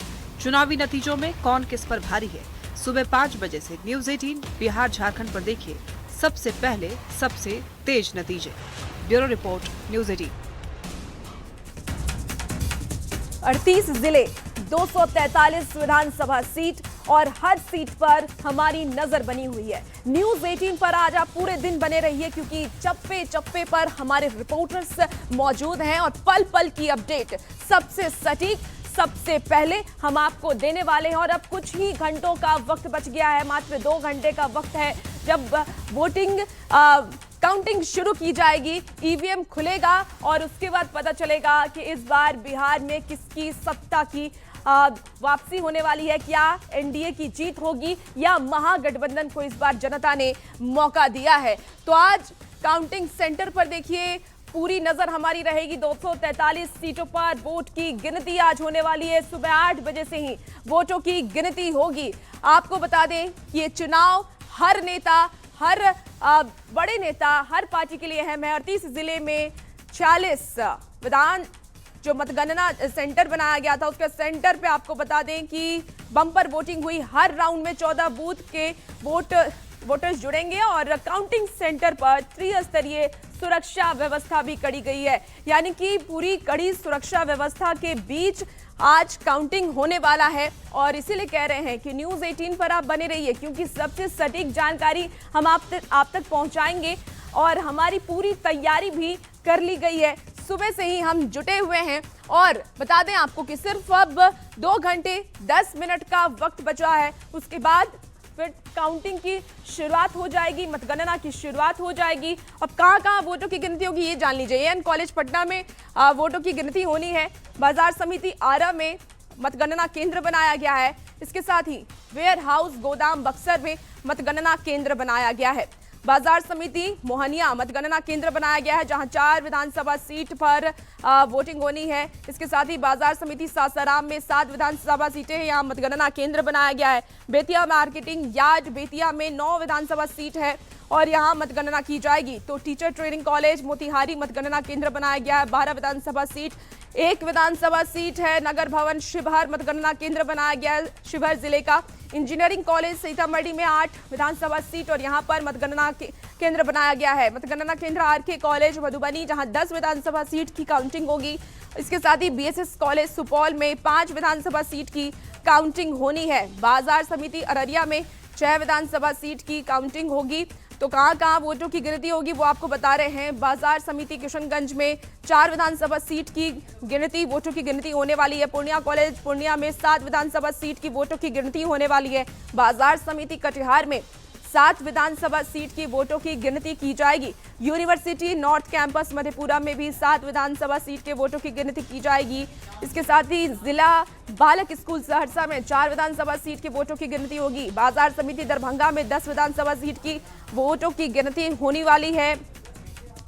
चुनावी नतीजों में कौन किस पर भारी है, सुबह 5 बजे से न्यूज 18 बिहार झारखंड पर देखिए सबसे पहले सबसे तेज नतीजे। Bureau report news 18। 38 जिले, 243 विधानसभा सीट और हर सीट पर हमारी नजर बनी हुई है। न्यूज 18 पर आज आप पूरे दिन बने रहिए, क्योंकि चप्पे चप्पे पर हमारे रिपोर्टर्स मौजूद हैं और पल पल की अपडेट सबसे सटीक सबसे पहले हम आपको देने वाले हैं। और अब कुछ ही घंटों का वक्त बच गया है, मात्र 2 घंटे का वक्त है जब वोटिंग काउंटिंग शुरू की जाएगी, ईवीएम खुलेगा और उसके बाद पता चलेगा कि इस बार बिहार में किसकी सत्ता की वापसी होने वाली है। क्या एनडीए की जीत होगी या महागठबंधन को इस बार जनता ने मौका दिया है। तो आज काउंटिंग सेंटर पर देखिए पूरी नजर हमारी रहेगी। 243 सीटों पर वोट की गिनती आज होने वाली है। सुबह 8 बजे से ही वोटों की गिनती होगी। आपको बता दें कि ये चुनाव हर नेता, हर बड़े नेता, हर पार्टी के लिए अहम है। 38 जिले में 46 विधान जो मतगणना सेंटर बनाया गया था, उसके सेंटर पे आपको बता दें कि बम्पर वोटिंग हुई। हर राउंड में 14 बूथ के वोटर्स जुड़ेंगे और काउंटिंग सेंटर पर त्रिस्तरीय सुरक्षा व्यवस्था भी कड़ी गई है। यानी कि पूरी कड़ी सुरक्षा व्यवस्था के बीच आज काउंटिंग होने वाला है और इसीलिए कह रहे हैं कि न्यूज़ 18 पर आप बने रहिए, क्योंकि सबसे सटीक जानकारी हम आप तक पहुंचाएंगे और हमारी पूरी तैयारी भी कर ली गई है। सुबह से ही हम जुटे हुए हैं और बता दें आपको कि सिर्फ अब 2 घंटे 10 मिनट का वक्त बचा है। उसके बाद फिर काउंटिंग की शुरुआत हो जाएगी, मतगणना की शुरुआत हो जाएगी। अब कहां वोटों की गिनती होगी ये जान लीजिए। एएन कॉलेज पटना में वोटों की गिनती होनी है। बाजार समिति आरा में मतगणना केंद्र बनाया गया है। इसके साथ ही वेयर हाउस गोदाम बक्सर में मतगणना केंद्र बनाया गया है। बाजार समिति मोहनिया मतगणना केंद्र बनाया गया है, जहां 4 विधानसभा सीट पर वोटिंग होनी है। इसके साथ ही बाजार समिति सासाराम में 7 विधानसभा सीटें हैं, यहाँ मतगणना केंद्र बनाया गया है। बेतिया मार्केटिंग यार्ड बेतिया में 9 विधानसभा सीट है और यहाँ मतगणना की जाएगी। तो टीचर ट्रेनिंग कॉलेज मोतिहारी मतगणना केंद्र बनाया गया है, 12 विधानसभा सीट, 1 विधानसभा सीट है। नगर भवन शिवहर मतगणना केंद्र बनाया गया है शिवहर जिले का। इंजीनियरिंग कॉलेज सीतामढ़ी में 8 विधानसभा सीट और यहां पर मतगणना केंद्र बनाया गया है। मतगणना केंद्र आरके कॉलेज मधुबनी, जहां 10 विधानसभा सीट की काउंटिंग होगी। इसके साथ ही बीएसएस कॉलेज सुपौल में 5 विधानसभा सीट की काउंटिंग होनी है। बाजार समिति अररिया में 6 विधानसभा सीट की काउंटिंग होगी। तो कहां वोटों की गिनती होगी वो आपको बता रहे हैं। बाजार समिति किशनगंज में 4 विधानसभा सीट की वोटों की गिनती होने वाली है। पूर्णिया कॉलेज पूर्णिया में 7 विधानसभा सीट की वोटों की गिनती होने वाली है। बाजार समिति कटिहार में 7 विधानसभा सीट की वोटों की गिनती की जाएगी। यूनिवर्सिटी नॉर्थ कैंपस मधेपुरा में भी 7 विधानसभा सीट के वोटों की गिनती की जाएगी। इसके साथ ही जिला बालक स्कूल सहरसा में 4 विधानसभा सीट की वोटों की गिनती होगी। बाजार समिति दरभंगा में 10 विधानसभा सीट की वोटों की गिनती होने वाली है।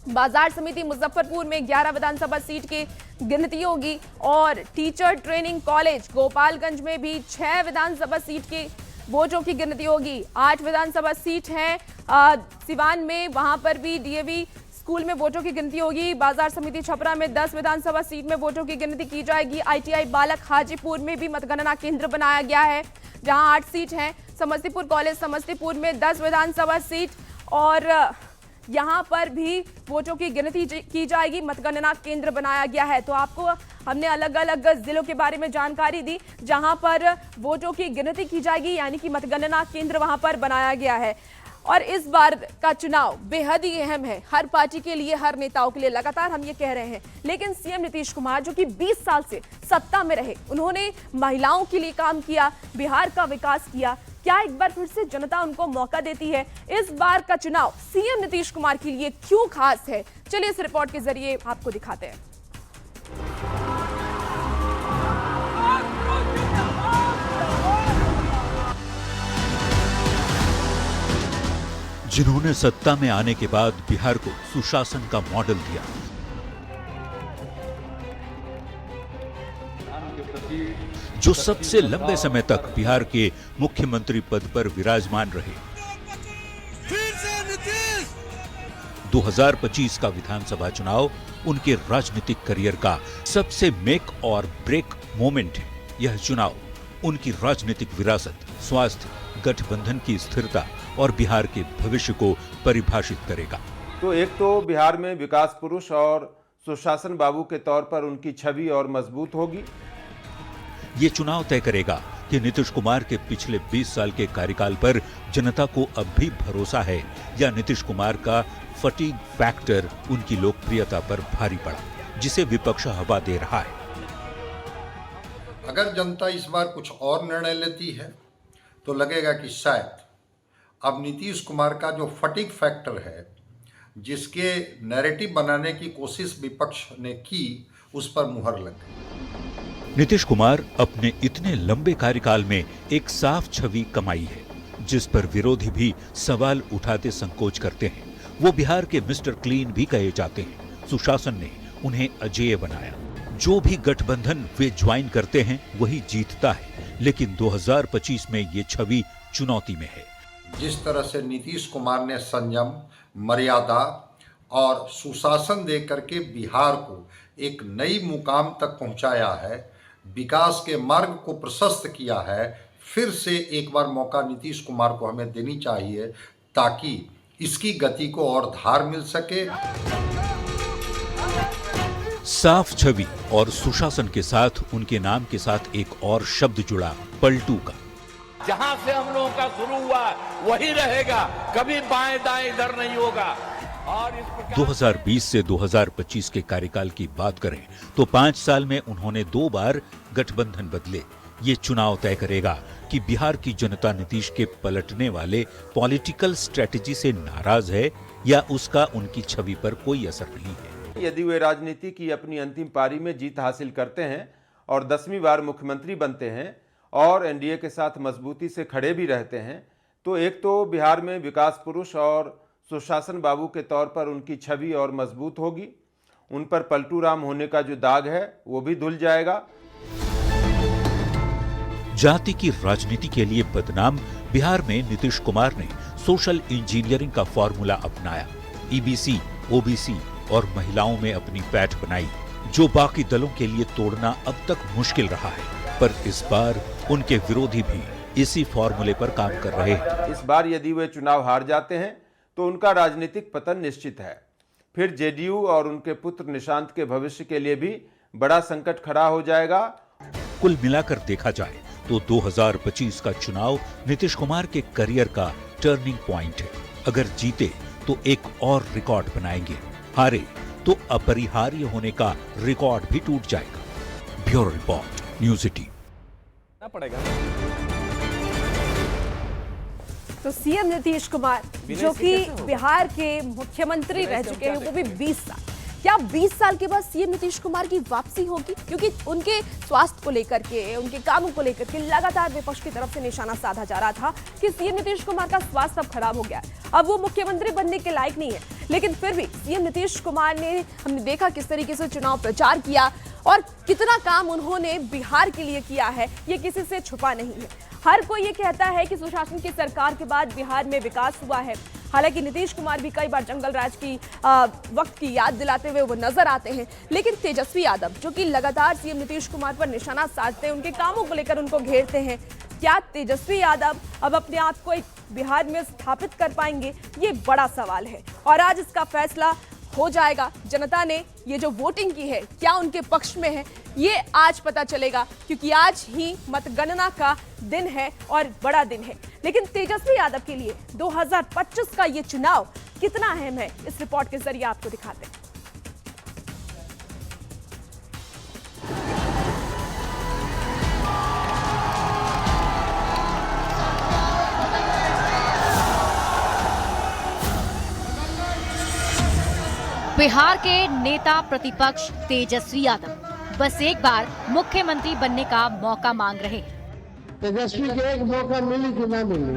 बाजार समिति मुजफ्फरपुर में 11 विधानसभा सीट की गिनती होगी और टीचर ट्रेनिंग कॉलेज गोपालगंज में भी 6 विधानसभा सीट की वोटों की गिनती होगी। 8 विधानसभा सीट है सिवान में, वहां पर भी डीएवी स्कूल में वोटों की गिनती होगी। बाजार समिति छपरा में 10 विधानसभा सीट में वोटों की गिनती की जाएगी। आईटीआई बालक हाजीपुर में भी मतगणना केंद्र बनाया गया है, जहां 8 सीट हैं। समस्तीपुर कॉलेज समस्तीपुर में 10 विधानसभा सीट और यहां पर भी वोटों की गिनती की जाएगी। मतगणना केंद्र बनाया गया है। तो आपको हमने अलग अलग जिलों के बारे में जानकारी दी जहां पर वोटों की गिनती की जाएगी, यानी कि मतगणना केंद्र वहां पर बनाया गया है। और इस बार का चुनाव बेहद ही अहम है, हर पार्टी के लिए, हर नेताओं के लिए। लगातार हम ये कह रहे हैं, लेकिन सीएम नीतीश कुमार जो कि 20 साल से सत्ता में रहे, उन्होंने महिलाओं के लिए काम किया, बिहार का विकास किया। क्या एक बार फिर से जनता उनको मौका देती है? इस बार का चुनाव सीएम नीतीश कुमार के लिए क्यों खास है, चलिए इस रिपोर्ट के जरिए आपको दिखाते हैं। जिन्होंने सत्ता में आने के बाद बिहार को सुशासन का मॉडल दिया, जो सबसे लंबे समय तक बिहार के मुख्यमंत्री पद पर विराजमान रहे। 2025 का विधानसभा चुनाव उनके राजनीतिक करियर का सबसे मेक और ब्रेक मोमेंट है। यह चुनाव उनकी राजनीतिक विरासत, स्वास्थ्य, गठबंधन की स्थिरता और बिहार के भविष्य को परिभाषित करेगा। तो एक तो बिहार में विकास पुरुष और सुशासन बाबू के तौर पर उनकी छवि और मजबूत होगी। ये चुनाव तय करेगा कि नीतीश कुमार के पिछले 20 साल के कार्यकाल पर जनता को अब भी भरोसा है या नीतीश कुमार का फटीग फैक्टर उनकी लोकप्रियता पर भारी पड़ा, जिसे विपक्ष हवा दे रहा है। अगर जनता इस बार कुछ और निर्णय लेती है तो लगेगा कि शायद अब नीतीश कुमार का जो फटीग फैक्टर है जिसके नैरेटिव बनाने की कोशिश विपक्ष ने की, उस पर मुहर लग गई। नीतीश कुमार अपने इतने लंबे कार्यकाल में एक साफ छवि कमाई है, जिस पर विरोधी भी सवाल उठाते संकोच करते हैं। वो बिहार के मिस्टर क्लीन भी कहे जाते हैं। सुशासन ने उन्हें अजेय बनाया। जो भी गठबंधन वे ज्वाइन करते हैं वही जीतता है, लेकिन 2025 में ये छवि चुनौती में है। जिस तरह से नीतीश कुमार ने संयम, मर्यादा और सुशासन दे करके बिहार को एक नई मुकाम तक पहुंचाया है, विकास के मार्ग को प्रशस्त किया है, फिर से एक बार मौका नीतीश कुमार को हमें देनी चाहिए ताकि इसकी गति को और धार मिल सके। साफ छवि और सुशासन के साथ उनके नाम के साथ एक और शब्द जुड़ा, पलटू का। जहां से हम लोगों का शुरू हुआ वही रहेगा, कभी बाएं दाएं इधर नहीं होगा। और इस प्रकार 2020 से 2025 के कार्यकाल की बात करें तो 5 साल में उन्होंने 2 बार गठबंधन बदले। ये चुनाव तय करेगा कि बिहार की जनता नीतीश के पलटने वाले पॉलिटिकल स्ट्रेटजी से नाराज है या उसका उनकी छवि पर कोई असर नहीं है। यदि वे राजनीति की अपनी अंतिम पारी में जीत हासिल करते हैं और 10वीं बार मुख्यमंत्री बनते हैं और एनडीए के साथ मजबूती से खड़े भी रहते हैं, तो एक तो बिहार में विकास पुरुष और सुशासन बाबू के तौर पर उनकी छवि और मजबूत होगी। उन पर पलटू राम होने का जो दाग है वो भी धुल जाएगा। जाति की राजनीति के लिए बदनाम बिहार में नीतीश कुमार ने सोशल इंजीनियरिंग का फॉर्मूला अपनाया। ईबीसी, ओबीसी और महिलाओं में अपनी पैठ बनाई, जो बाकी दलों के लिए तोड़ना अब तक मुश्किल रहा है। पर इस बार उनके विरोधी भी इसी फॉर्मूले पर काम कर रहे हैं। इस बार यदि वे चुनाव हार जाते हैं तो उनका राजनीतिक पतन निश्चित है। फिर जेडीयू और उनके पुत्र निशांत के भविष्य के लिए भी बड़ा संकट खड़ा हो जाएगा। कुल मिलाकर देखा जाए तो 2025 का चुनाव नीतीश कुमार के करियर का टर्निंग पॉइंट है। अगर जीते तो एक और रिकॉर्ड बनाएंगे, हारे तो अपरिहार्य होने का रिकॉर्ड भी टूट जाएगा। Bureau report, news 18। पड़ेगा तो सीएम नीतीश कुमार जो कि बिहार के मुख्यमंत्री रह चुके हैं, वो भी 20 साल, क्या 20 साल के बाद सीएम नीतीश कुमार की वापसी होगी? क्योंकि उनके स्वास्थ्य को लेकर के, उनके कामों को लेकर के लगातार विपक्ष की तरफ से निशाना साधा जा रहा था कि सीएम नीतीश कुमार का स्वास्थ्य अब खराब हो गया है, अब वो मुख्यमंत्री बनने के लायक नहीं है। लेकिन फिर भी सीएम नीतीश कुमार ने, हमने देखा किस तरीके से चुनाव प्रचार किया और कितना काम उन्होंने बिहार के लिए किया है, ये किसी से छुपा नहीं है। हर कोई ये कहता है कि सुशासन की सरकार के बाद बिहार में विकास हुआ है। हालांकि नीतीश कुमार भी कई बार जंगल राज की वक्त की याद दिलाते हुए वो नजर आते हैं, लेकिन तेजस्वी यादव जो कि लगातार सीएम नीतीश कुमार पर निशाना साधते हैं, उनके कामों को लेकर उनको घेरते हैं, क्या तेजस्वी यादव अब अपने आप को बिहार में स्थापित कर पाएंगे? ये बड़ा सवाल है और आज इसका फैसला हो जाएगा। जनता ने ये जो वोटिंग की है क्या उनके पक्ष में है, ये आज पता चलेगा, क्योंकि आज ही मतगणना का दिन है और बड़ा दिन है। लेकिन तेजस्वी यादव के लिए 2025 का ये चुनाव कितना अहम है, इस रिपोर्ट के जरिए आपको दिखाते हैं। बिहार के नेता प्रतिपक्ष तेजस्वी यादव बस एक बार मुख्यमंत्री बनने का मौका मांग रहे हैं। तेजस्वी को एक मौका मिली कि ना मिली?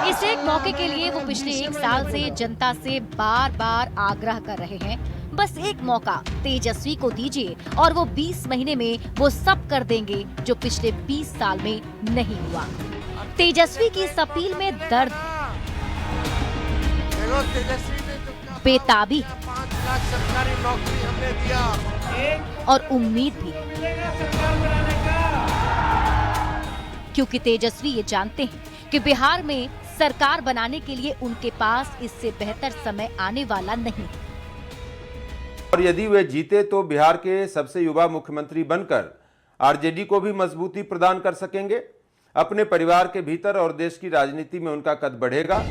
इस एक मौके के लिए वो पिछले 1 साल से जनता से बार बार आग्रह कर रहे हैं। बस एक मौका तेजस्वी को दीजिए और वो 20 महीने में वो सब कर देंगे जो पिछले 20 साल में नहीं हुआ। तेजस्वी की इस अपील में दर्द है, बेताबी 5 लाख सरकारी नौकरी हमने दिया और उम्मीद भी, क्योंकि तेजस्वी ये जानते हैं कि बिहार में सरकार बनाने के लिए उनके पास इससे बेहतर समय आने वाला नहीं है। और यदि वे जीते तो बिहार के सबसे युवा मुख्यमंत्री बनकर आरजेडी को भी मजबूती प्रदान कर सकेंगे। अपने परिवार के भीतर और देश की राजनीति में उनका कद बढ़ेगा।